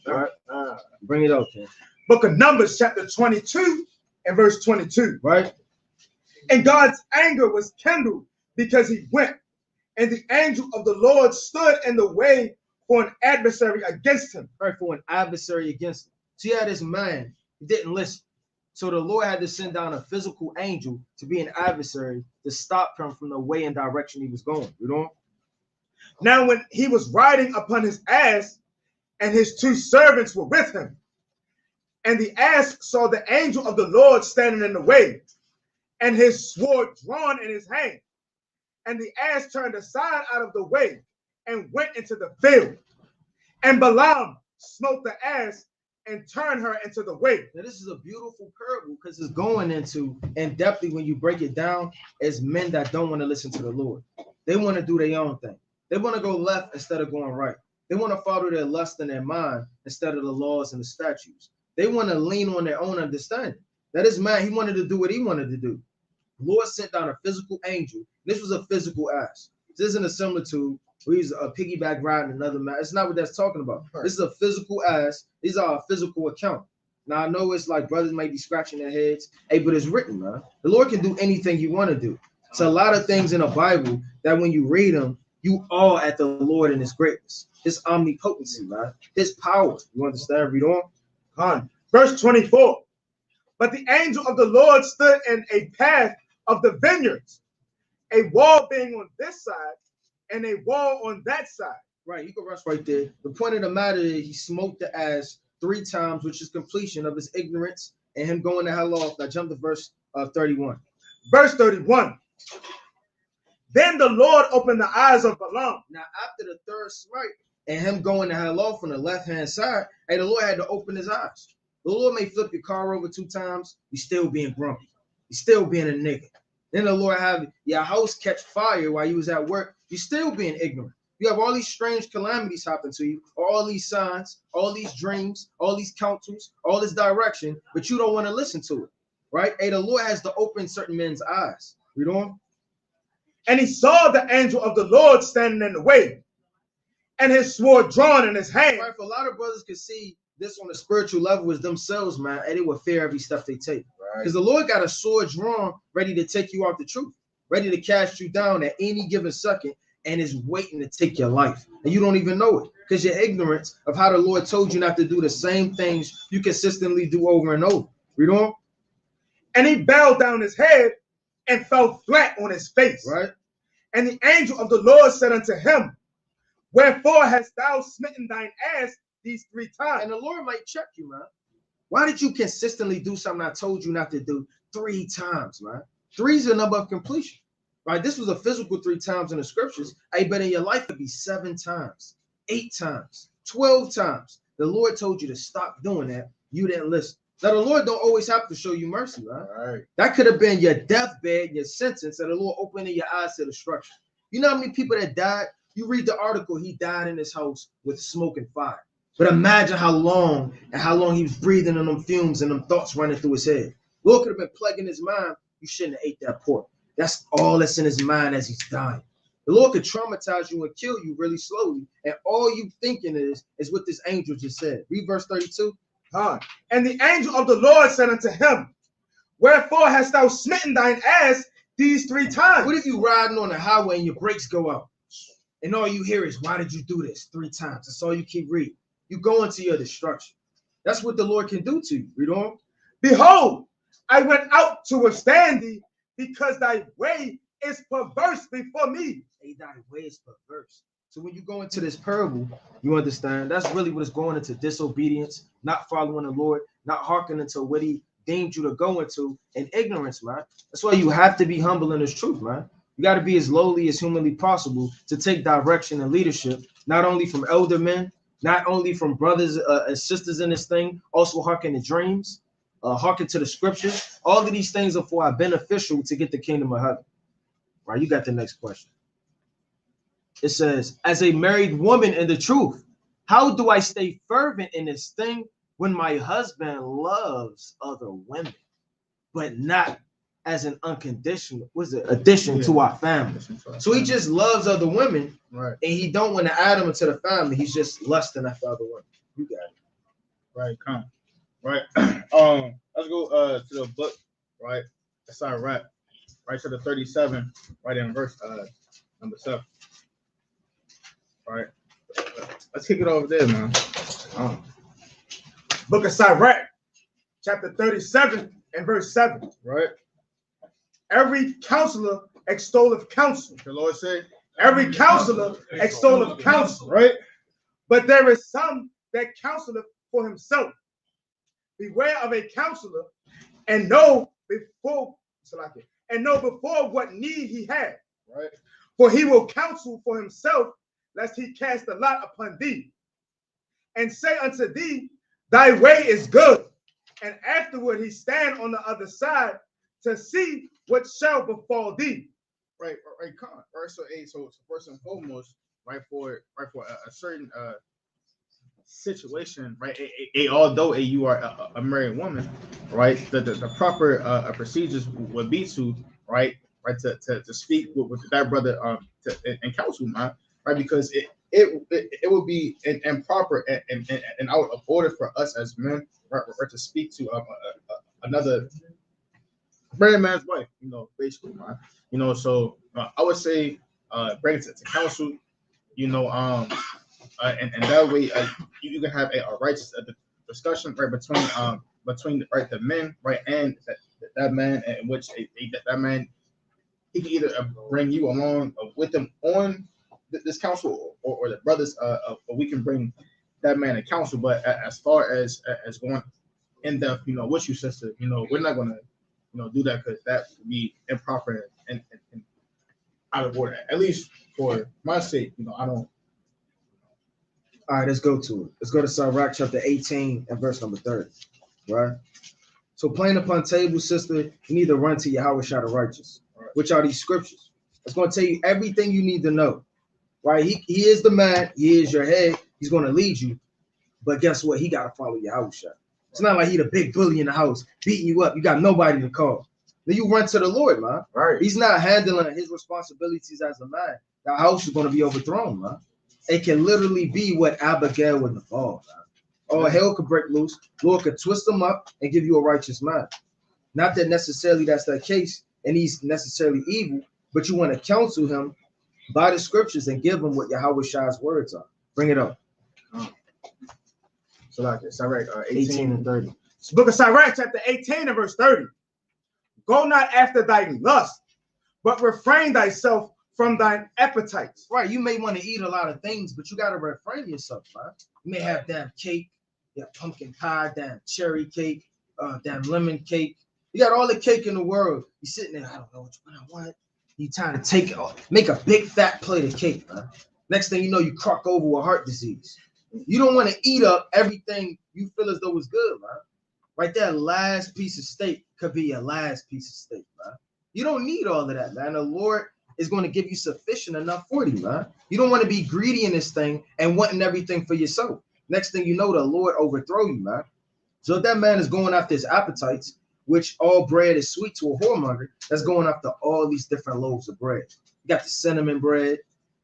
right. Bring it up, man. Book of Numbers chapter 22 and verse 22. Right. And God's anger was kindled because he went And the angel of the Lord stood in the way for an adversary against him. Right, for an adversary against him. So you had this man, he didn't listen. So the Lord had to send down a physical angel to be an adversary to stop him from the way and direction he was going. You know? Now when he was riding upon his ass, and his 2 servants were with him, and the ass saw the angel of the Lord standing in the way, and his sword drawn in his hand, and the ass turned aside out of the way and went into the field. And Balaam smote the ass and turned her into the way. Now, this is a beautiful parable because it's going into, and depthly when you break it down, as men that don't want to listen to the Lord. They want to do their own thing. They want to go left instead of going right. They want to follow their lust and their mind instead of the laws and the statutes. They want to lean on their own understanding. That is man, he wanted to do what he wanted to do. The Lord sent down a physical angel. This was a physical ass. This isn't a similitude where he's a piggyback riding another man. It's not what that's talking about. Right. This is a physical ass. These are a physical account. Now, I know it's like brothers might be scratching their heads. Hey, but it's written, man. The Lord can do anything you want to do. It's a lot of things in the Bible that when you read them, you awe at the Lord and his greatness, his omnipotency, man, his power. You understand? Read on. Verse 24. But the angel of the Lord stood in a path of the vineyards, a wall being on this side and a wall on that side. Right, you can rush right there. The point of the matter is he smoked the ass 3 times, which is completion of his ignorance and him going to hell off. Now jump to verse 31. Verse 31. Then the Lord opened the eyes of Balaam. Now after the 3rd smite and him going to hell off on the left-hand side, hey, the Lord had to open his eyes. The Lord may flip your car over 2 times, you still being grumpy. You still being a nigga. Then the Lord have your house catch fire while you was at work, you still being ignorant. You have all these strange calamities happen to you, all these signs, all these dreams, all these counsels, all this direction, but you don't want to listen to it, right? Hey, the Lord has to open certain men's eyes. Read on. And he saw the angel of the Lord standing in the way, and his sword drawn in his hand. Right, if a lot of brothers could see this on a spiritual level as themselves, man, and they would fear every step they take. Because the Lord got a sword drawn, ready to take you off the truth, ready to cast you down at any given second, and is waiting to take your life. And you don't even know it because you're ignorant of how the Lord told you not to do the same things you consistently do over and over. Read on. And he bowed down his head and fell flat on his face. Right. And the angel of the Lord said unto him, wherefore hast thou smitten thine ass these 3 times? And the Lord might check you, man. Why did you consistently do something I told you not to do 3 times, man? 3 is a number of completion, right? This was a physical 3 times in the scriptures. Hey, but in your life, it'd be 7 times, 8 times, 12 times. The Lord told you to stop doing that. You didn't listen. Now, the Lord don't always have to show you mercy, right? That could have been your deathbed, your sentence, and the Lord opening your eyes to destruction. You know how many people that died? You read the article, he died in his house with smoke and fire. But imagine how long he was breathing in them fumes and them thoughts running through his head. Lord could have been plaguing his mind. You shouldn't have ate that pork. That's all that's in his mind as he's dying. The Lord could traumatize you and kill you really slowly. And all you thinking is what this angel just said. Read verse 32. And the angel of the Lord said unto him, wherefore hast thou smitten thine ass these 3 times? What if you riding on the highway and your brakes go out? And all you hear is, why did you do this 3 times? That's all you keep reading. You go into your destruction. That's what the Lord can do to you. Read on. Behold, I went out to withstand thee, because thy way is perverse before me. Hey, thy way is perverse. So when you go into this parable, you understand that's really what it's going into: disobedience, not following the Lord, not hearkening to what he deemed you to go into, and ignorance, man. That's why you have to be humble in this truth, man. You got to be as lowly as humanly possible to take direction and leadership, not only from elder men, not only from brothers and sisters in this thing, also hearken to dreams, hearken to the scriptures. All of these things are for our beneficial to get the kingdom of heaven. Right, you got the next question. It says, as a married woman in the truth, how do I stay fervent in this thing when my husband loves other women, but not as an unconditional, addition to our family? So he just loves other women, right? And he don't want to add them into the family. He's just lusting after other women. You got it. Right, come. Right. Let's go to the book, right? That's our rap. Right to the 37, right in verse number 7. All right. Let's kick it over there, man. Book of Sirach, chapter 37 and verse 7. Right? Every counselor extolleth counsel. The Lord said, Every counselor extolleth counsel. right? But there is some that counseleth for himself. Beware of a counselor and know before what need he had. Right? For he will counsel for himself, lest he cast a lot upon thee, and say unto thee, thy way is good. And afterward he stand on the other side to see what shall befall thee. Right, Con. Right. So first and foremost, for a certain situation, right? Although you are a married woman, right? The proper procedures would be to to speak with that brother and counsel, man, right? Because it would be improper and out of order for us as men, right, to speak to another married man's wife, basically, man. So I would say bring it to counsel, and that way you can have a righteous discussion, right, between the men, right, and that man, in which that man, he can either bring you along with him on this counsel, or the brothers, or we can bring that man to counsel. But as far as going in depth, with you, sister, we're not gonna do that, because that would be improper and out of order. At least for my sake, I don't. All right, let's go to it. Let's go to Sirach chapter 18 and verse number 30. Right? So playing upon tables, sister, you need to run to Yahweh Shah the righteous, which are these scriptures. It's going to tell you everything you need to know. Right? He is the man, he is your head, he's going to lead you. But guess what? He got to follow Yahweh Shah. It's not like he the big bully in the house, beating you up. You got nobody to call. Then you run to the Lord, man. Right. He's not handling his responsibilities as a man. The house is going to be overthrown, man. It can literally be what Abigail with the ball, man. All hell could break loose. Lord could twist them up and give you a righteous man. Not that necessarily that's the case, and he's necessarily evil, but you want to counsel him by the scriptures and give him what Yahweh Shah's words are. Bring it up. So like this, Sirach 18 and 30. Book of Sirach, chapter 18 and verse 30. Go not after thy lust, but refrain thyself from thine appetites. Right, you may want to eat a lot of things, but you got to refrain yourself, man. You may have damn cake, pumpkin pie, damn cherry cake, damn lemon cake. You got all the cake in the world. You sitting there, I don't know which one I want. You trying to make a big fat plate of cake, man. Next thing you know, you crock over with heart disease. You don't want to eat up everything you feel as though it's good, man. Right there, last piece of steak could be your last piece of steak, man. You don't need all of that, man. The Lord is going to give you sufficient enough for you, man. You don't want to be greedy in this thing and wanting everything for yourself. Next thing you know, the Lord overthrow you, man. So if that man is going after his appetites, which all bread is sweet to a whoremonger, that's going after all these different loaves of bread. You got the cinnamon bread,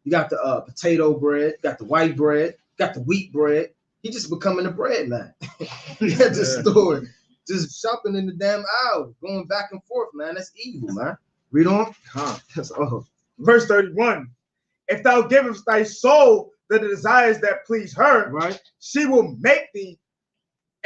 you got the potato bread, you got the white bread, you got the wheat bread. He just becoming a bread man. He at the store, just shopping in the damn aisle, going back and forth, man. That's evil, man. Read on. That's all. Verse 31. If thou givest thy soul the desires that please her, right, she she will make thee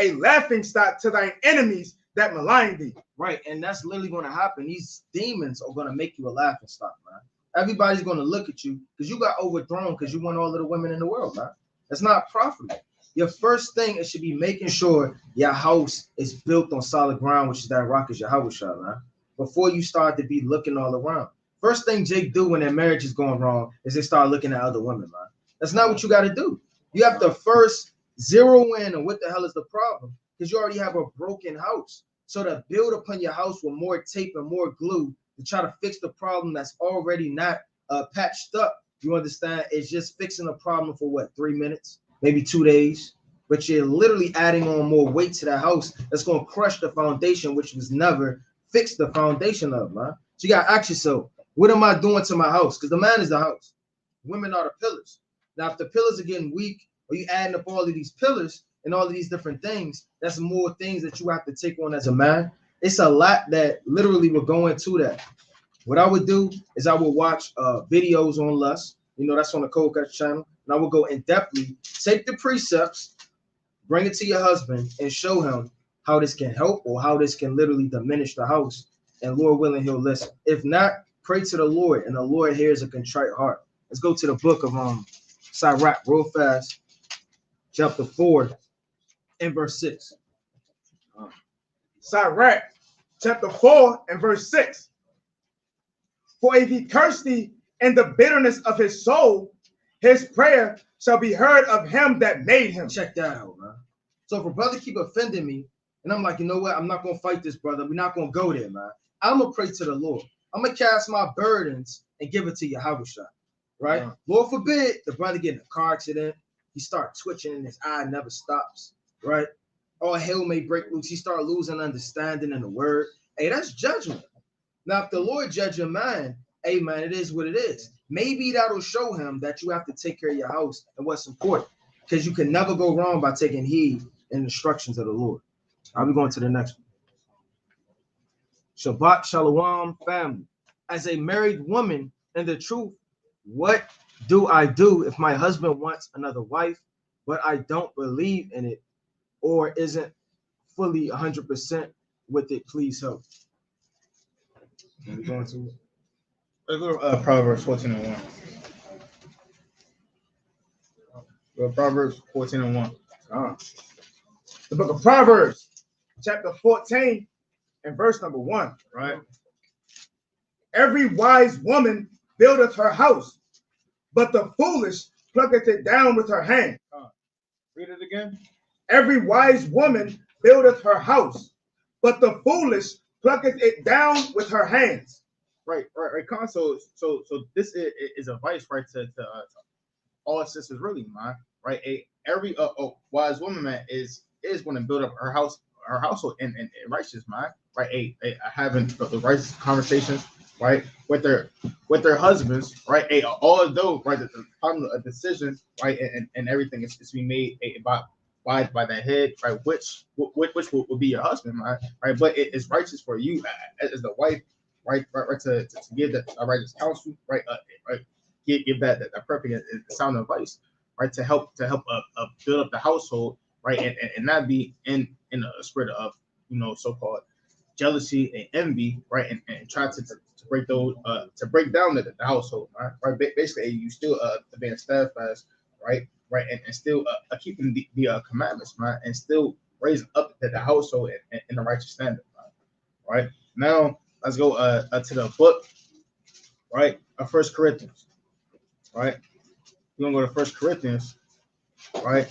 a laughing stock to thine enemies that malign thee. Right, and that's literally going to happen. These demons are going to make you a laughing stock, man. Everybody's going to look at you because you got overthrown because you want all of the women in the world, man. That's not profitable. Your first thing, it should be making sure your house is built on solid ground, which is that rock is Yahweh Shah, man. Before you start to be looking all around. First thing Jake do when their marriage is going wrong is they start looking at other women, man. That's not what you got to do. You have to first zero in on what the hell is the problem, because you already have a broken house. So to build upon your house with more tape and more glue to try to fix the problem that's already not patched up, you understand? It's just fixing a problem for what, 3 minutes, maybe 2 days. But you're literally adding on more weight to the house that's going to crush the foundation, which was never fixed the foundation of, man. So you got to ask yourself, what am I doing to my house? Because the man is the house. Women are the pillars. Now, if the pillars are getting weak, or you adding up all of these pillars and all of these different things, that's more things that you have to take on as a man. It's a lot that literally will go into that. What I would do is I would watch videos on lust. You know, that's on the Cold Cut channel. And I will go in depthly, take the precepts, bring it to your husband, and show him how this can help or how this can literally diminish the house. And Lord willing, he'll listen. If not, pray to the Lord, and the Lord hears a contrite heart. Let's go to the book of Sirach real fast, chapter 4 and verse 6. Sirach, chapter 4 and verse 6. For if he curse thee in the bitterness of his soul, his prayer shall be heard of him that made him. Check that out, man. So if a brother keep offending me, and I'm like, you know what? I'm not going to fight this brother. We're not going to go there, man. I'm going to pray to the Lord. I'm going to cast my burdens and give it to Yahweh, right? Yeah. Lord forbid the brother get in a car accident. He start twitching and his eye never stops, right? All hell may break loose. He start losing understanding in the word. Hey, that's judgment. Now, if the Lord judge your mind, hey, man, it is what it is. Maybe that'll show him that you have to take care of your house and what's important, because you can never go wrong by taking heed and instructions of the Lord. I'll be going to the next one. Shabbat Shalom, family. As a married woman, in the truth, what do I do if my husband wants another wife, but I don't believe in it or isn't fully 100% with it? Please help. Let's go to Proverbs 14 and 1. Go to Proverbs 14 and 1. The book of Proverbs, chapter 14 and verse number 1. Right? Every wise woman buildeth her house, but the foolish plucketh it down with her hand. Read it again. Every wise woman buildeth her house, but the foolish plucketh it down with her hands. Right. Con. So this is advice, right, to all sisters, really, man. Right. Every wise woman, man, is going to build up her household in righteous, man. Right. Having the righteous conversations, right, with their husbands, right. Although, right, the final decision, right, and everything is to be made by the head, right, which will be your husband, right. But it is righteous for you as the wife, right, to give that righteous counsel, right, give that perfect and sound advice, right, to help build up the household, right, and not be in a spirit of, you know, so-called jealousy and envy, right, and try to break those to break down the household, right. Basically, you still being steadfast, right, and still keeping the commandments, right, and still raising up the household in the righteous standard, right. Now let's go to the book, right, of 1 Corinthians, right. We're gonna go to 1 Corinthians, right,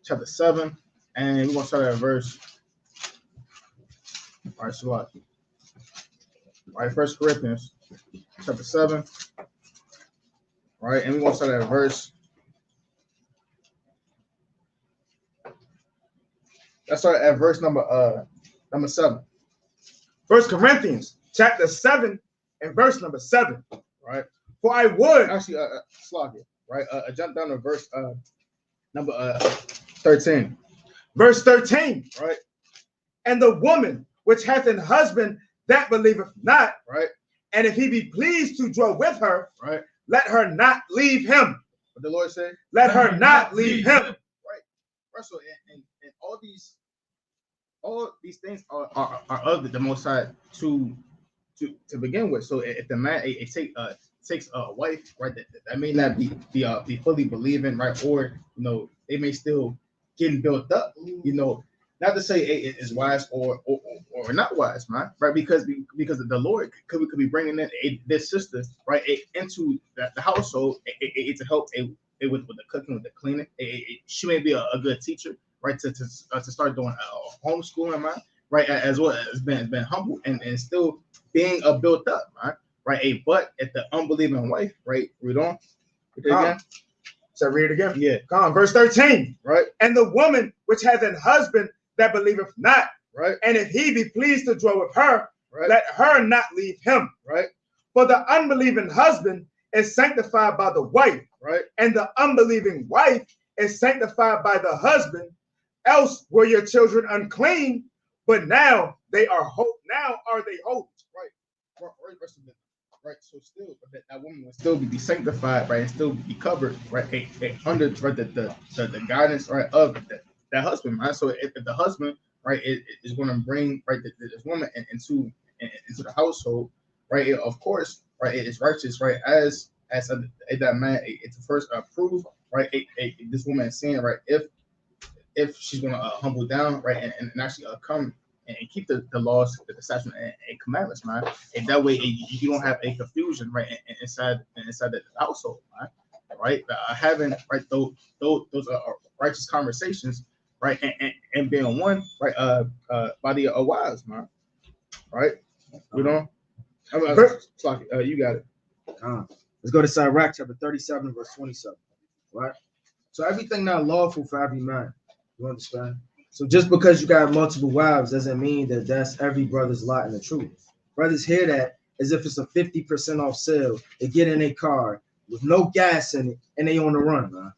chapter 7, and we're gonna start at verse. All right, so what? All right, 1 Corinthians chapter 7, right, and we're gonna start at verse. Let's start at verse number 7. 1 Corinthians chapter 7 and verse number 7. Right. For I would Actually, slog it. Right. Jump down to verse number 13. Verse 13. Right. And the woman which hath an husband that believeth not, right, and if he be pleased to dwell with her, right, let her not leave him. What the Lord said? Let her not leave him. Right. So, and all these things are of the Most High to begin with. So if the man takes a wife, right, that may not be fully believing, right, or, you know, they may still getting built up, you know, not to say it is wise or not wise, man, right, because the Lord could be bringing in this sister, right, into the household to help with the cooking, with the cleaning. She may be a good teacher, right, to start doing homeschooling, man, right, as well as been humble and still being built up, right. But if the unbelieving wife, right, read on. Again. So read it again. Yeah. Come on, verse 13. Right. And the woman which has an husband that believeth not, right, and if he be pleased to dwell with her, right, let her not leave him. Right. For the unbelieving husband is sanctified by the wife, right, and the unbelieving wife is sanctified by the husband. Else were your children unclean, but now they are holy. Now are they holy? Right. Right. So still, that woman would still be sanctified, right, and still be covered, right, under right the guidance, right, of that husband, right. So if the husband, right, is going to bring, right, this woman into the household, right, of course, right, it is righteous, right, as that man, it's first approved, right, this woman is saying, right, if she's going to humble down, right, and actually come and keep the laws, the statutes, and commandments, man. And that way you don't have a confusion, right, inside the household, right? Having, right, those righteous conversations, right, and being one, right, by the wives, man, right? You know, you got it. Let's go to Sirach chapter 37, verse 27, right? So everything not lawful for every man. You understand? So just because you got multiple wives doesn't mean that that's every brother's lot in the truth. Brothers hear that as if it's a 50% off sale. They get in a car with no gas in it and they on the run, man.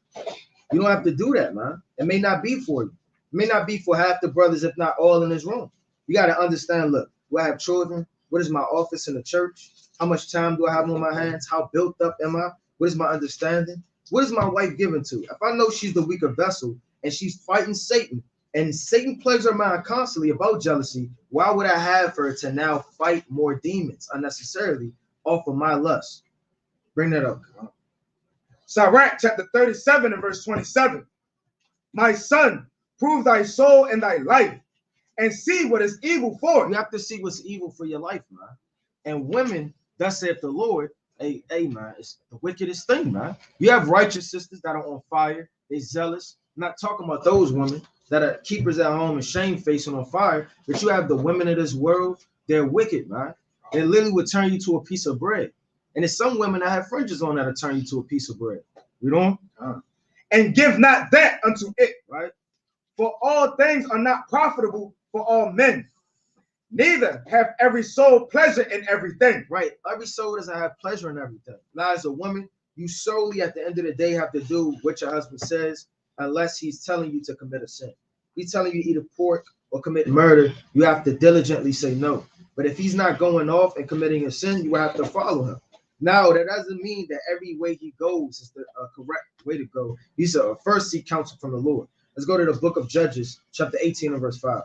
You don't have to do that, man. It may not be for you. It may not be for half the brothers, if not all in this room. You got to understand, look, do I have children? What is my office in the church? How much time do I have on my hands? How built up am I? What is my understanding? What is my wife given to? If I know she's the weaker vessel and she's fighting Satan, and Satan plagues her mind constantly about jealousy, why would I have her to now fight more demons unnecessarily off of my lust? Bring that up. Sirach chapter 37 and verse 27. My son, prove thy soul and thy life, and see what is evil for. You have to see what's evil for your life, man. And women, thus saith the Lord, hey, man, it's the wickedest thing, man. You have righteous sisters that are on fire, they zealous. I'm not talking about those women that are keepers at home and shamefacing on fire, but you have the women of this world, they're wicked, man. They literally would turn you to a piece of bread. And there's some women that have fringes on that'll turn you to a piece of bread. You know? And give not that unto it, right? For all things are not profitable for all men. Neither have every soul pleasure in everything. Right. Every soul doesn't have pleasure in everything. Now, as a woman, you solely at the end of the day have to do what your husband says, unless he's telling you to commit a sin. If he's telling you to eat a pork or commit murder, you have to diligently say no. But if he's not going off and committing a sin, you have to follow him. Now, that doesn't mean that every way he goes is the correct way to go. He said, first seek counsel from the Lord. Let's go to the book of Judges, chapter 18 and verse 5.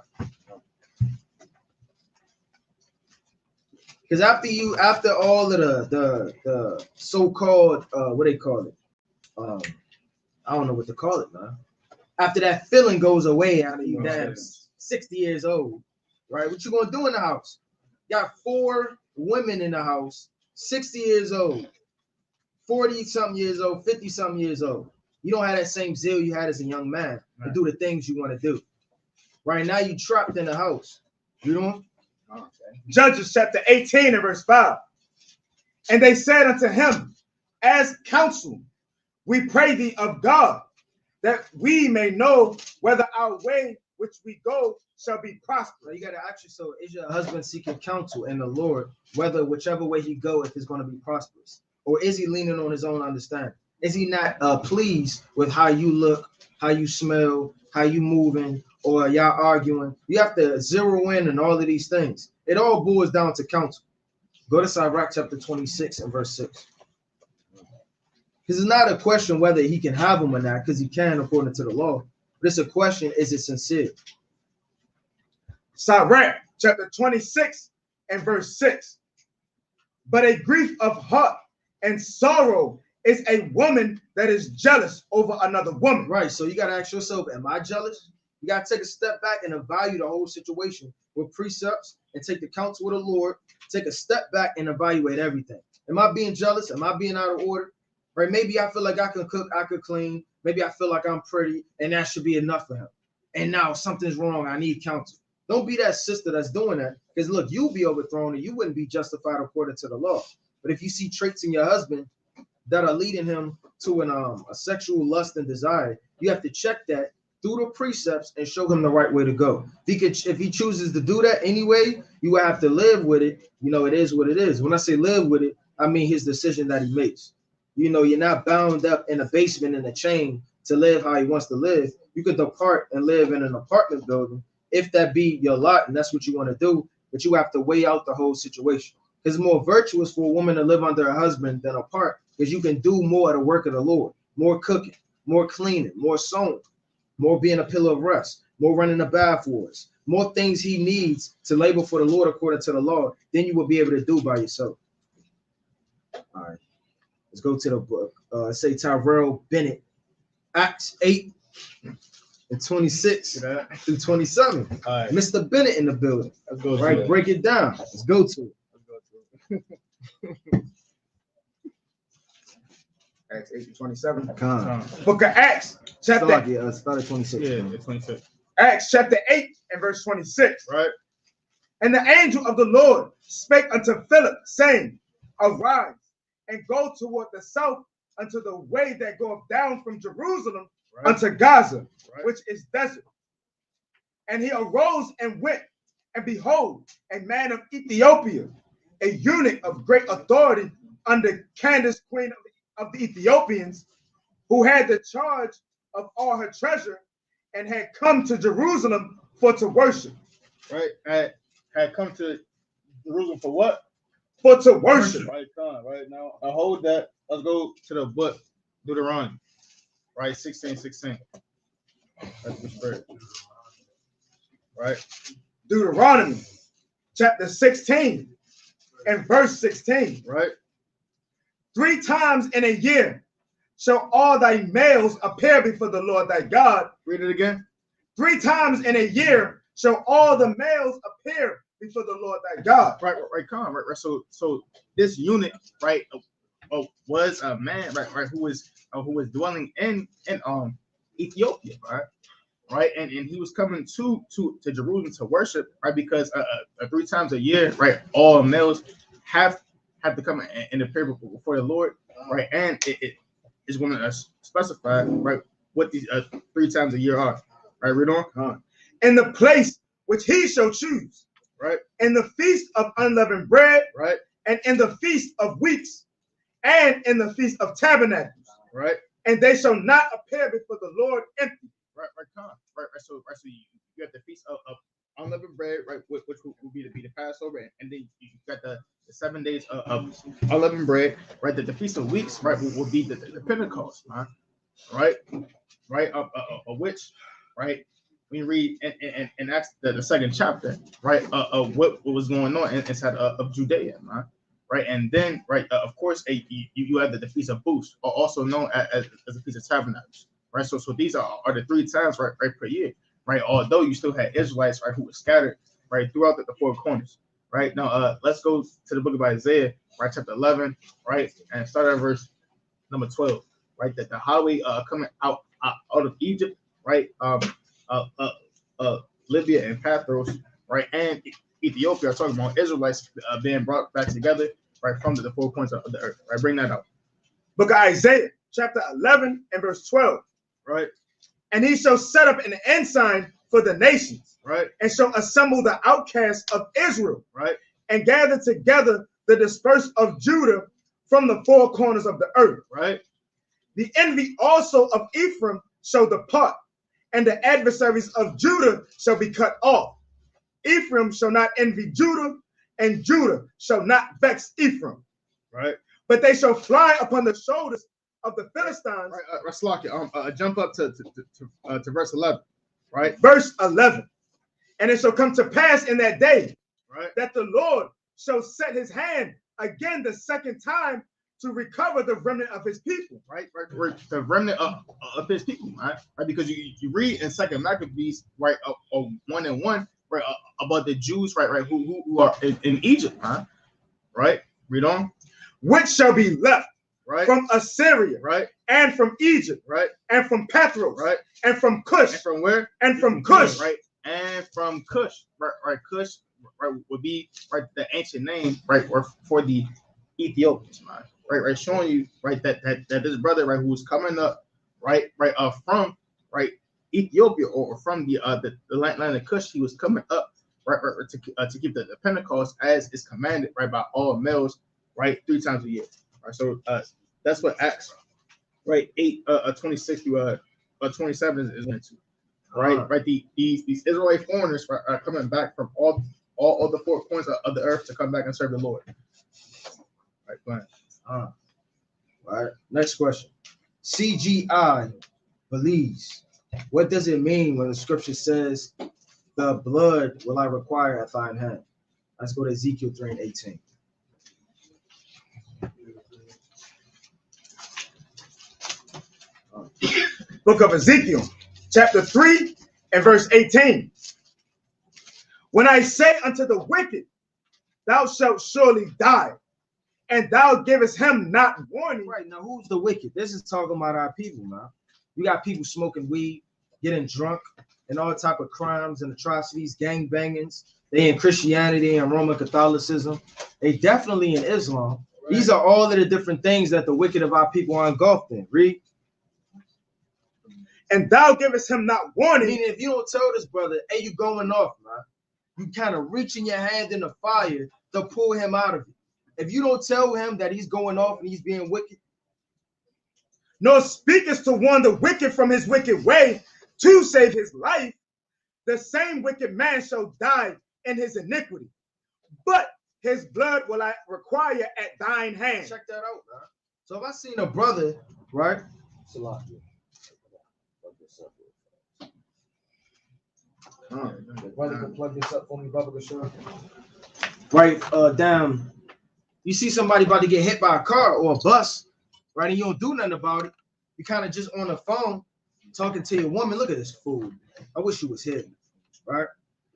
Because after all of the so-called what they call it, I don't know what to call it, man. After that feeling goes away out of you, damn, 60 years old, right? What you gonna do in the house? Got 4 women in the house, 60 years old, 40-something years old, 50-something years old. You don't have that same zeal you had as a young man to do the things you want to do. Right now, you trapped in the house. You know? Okay. Judges chapter 18 and verse 5. And they said unto him, as counsel, we pray thee of God, that we may know whether our way which we go shall be prosperous. You got to ask yourself, is your husband seeking counsel in the Lord, whether whichever way he go, if it's going to be prosperous? Or is he leaning on his own understanding? Is he not pleased with how you look, how you smell, how you moving, or y'all arguing? You have to zero in on all of these things. It all boils down to counsel. Go to Sirach chapter 26 and verse 6. Because it's not a question whether he can have them or not, because he can according to the law. But it's a question, is it sincere? Sirach chapter 26 and verse 6. But a grief of heart and sorrow is a woman that is jealous over another woman. Right. So you got to ask yourself, am I jealous? You got to take a step back and evaluate the whole situation with precepts and take the counsel of the Lord. Take a step back and evaluate everything. Am I being jealous? Am I being out of order? Right? Maybe I feel like I can cook, I could clean. Maybe I feel like I'm pretty, and that should be enough for him. And now something's wrong. I need counsel. Don't be that sister that's doing that. Because look, you'll be overthrown and you wouldn't be justified according to the law. But if you see traits in your husband that are leading him to a sexual lust and desire, you have to check that through the precepts and show him the right way to go. If he chooses to do that anyway, you will have to live with it. You know, it is what it is. When I say live with it, I mean his decision that he makes. You know, you're not bound up in a basement in a chain to live how he wants to live. You could depart and live in an apartment building if that be your lot and that's what you want to do, but you have to weigh out the whole situation. It's more virtuous for a woman to live under her husband than apart, because you can do more of the work of the Lord, more cooking, more cleaning, more sewing, more being a pillar of rest, more running the bath for us, more things he needs to labor for the Lord according to the law than you will be able to do by yourself. All right, let's go to the book. Say Tyrell Bennett, Acts 8 and 26 through 27. All right, Mr. Bennett in the building. let's go. All right, break it down. Let's go to it. Acts 8 to 27. Come. Book of Acts, chapter Start at 26. Yeah, it's 26. Acts chapter 8 and verse 26. Right. And the angel of the Lord spake unto Philip, saying, Arise and go toward the south unto the way that goeth down from Jerusalem unto Gaza, which is desert. And he arose and went, and behold, a man of Ethiopia, a eunuch of great authority under Candace, queen of the Ethiopians, who had the charge of all her treasure, and had come to Jerusalem for to worship. Right. Had come to Jerusalem for what? For to worship. Right. Right now, I hold that. Let's go to the book Deuteronomy. Right, 16:16. That's the spirit. Right. Deuteronomy chapter 16 and verse 16. Right. 3 times in a year shall all thy males appear before the Lord thy God. Read it again. 3 times in a year shall all the males appear before the Lord thy God. Right. Come. Right. So this eunuch, right, was a man, right, who was dwelling in Ethiopia, right, and he was coming to Jerusalem to worship, right, because 3 times a year, right, all males have to come and appear before the Lord, right, and it is going to specify, right, what these 3 times a year are, right. Read on. In the place which he shall choose, right, in the feast of unleavened bread, right, and in the feast of weeks, and in the feast of tabernacles, right, and they shall not appear before the Lord empty. Right. So you have the feast of unleavened bread, right, which will be the Passover, and then you got the 7 days of unleavened bread, right. That the feast of weeks, right, will be the Pentecost, right, of which, right, we read in Acts the 2nd chapter, right, of what was going on inside of Judea, right, and then, right, of course, you have the Feast of Booths, also known as the Feast of Tabernacles, right. So these are the 3 times, right per year, right. Although you still had Israelites, right, who were scattered, right, throughout the 4 corners, right. Now, let's go to the book of Isaiah, right, chapter 11, right, and start at verse number 12, right. That the highway coming out of Egypt, right, Libya and Pathros, right, and Ethiopia are talking about Israelites being brought back together, right, from the 4 corners of the earth, right. Bring that out. Book of Isaiah, chapter 11 and verse 12, right. And he shall set up an ensign for the nations, right, and shall assemble the outcasts of Israel, right, and gather together the dispersed of Judah from the 4 corners of the earth, right. The envy also of Ephraim shall depart, and the adversaries of Judah shall be cut off. Ephraim shall not envy Judah, and Judah shall not vex Ephraim, right. But they shall fly upon the shoulders of the Philistines. Right, Raslaki, jump up to verse 11, right. Verse 11. And it shall come to pass in that day, right, that the Lord shall set his hand again the 2nd time to recover the remnant of his people. Right. The remnant of his people, right? Because you read in 2nd Maccabees, right, 1:1, right, about the Jews, right, who are in Egypt, right. Read on. Which shall be left, right, from Assyria, right, and from Egypt, right, and from Pathros, right, and from Cush, and from where? And from Cush, right, and from Cush, right, Cush, right, would be, right, the ancient name, right, or for the Ethiopians, right, showing you, right, that this brother, right, who was coming up, right, from, right, Ethiopia, or from the land of Cush, he was coming up, right, to keep the Pentecost as is commanded, right, by all males, right, 3 times a year, right. So that's what Acts, right, 8:26 through 27 is into, right, right. These Israelite foreigners are coming back from all the 4 corners of the earth to come back and serve the Lord, Right, go ahead. Right. Next question. CGI believes. What does it mean when the scripture says, "The blood will I require at thine hand"? Let's go to Ezekiel 3:18. Book of Ezekiel, chapter 3 and verse 18. When I say unto the wicked, thou shalt surely die, and thou givest him not warning. Right, now who's the wicked? This is talking about our people, man. We got people smoking weed, getting drunk, and all type of crimes and atrocities, gang bangings. They in Christianity and Roman Catholicism. They definitely in Islam. Right. These are all of the different things that the wicked of our people are engulfed in. Read. And thou givest him not warning. Meaning, if you don't tell this brother, hey, you going off, man. You kind of reaching your hand in the fire to pull him out of it. If you don't tell him that he's going off and he's being wicked, nor speakest to warn the wicked from his wicked way to save his life, the same wicked man shall die in his iniquity. But his blood will I require at thine hand. Check that out, man. So if I seen a brother, right? Brother can plug this up for me, Bubba Gashaw. Right, down. You see somebody about to get hit by a car or a bus, right? And you don't do nothing about it. You kind of just on the phone talking to your woman. Look at this fool. I wish you was here, right?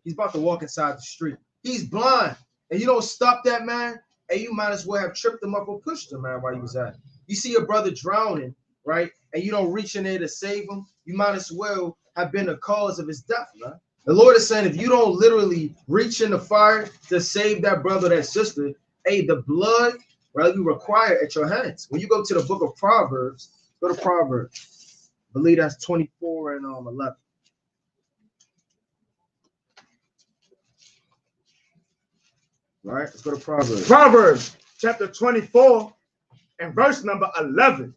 He's about to walk inside the street. He's blind, and you don't stop that man, and you might as well have tripped him up or pushed him, man, while he was at it. You see your brother drowning, right? And you don't reach in there to save him. You might as well have been the cause of his death, man. The Lord is saying, if you don't literally reach in the fire to save that brother, that sister, hey, the blood, right, you require at your hands. When you go to the book of Proverbs, go to Proverbs. I believe that's 24 and 11. Right, let's go to Proverbs. Proverbs chapter 24 and verse number 11.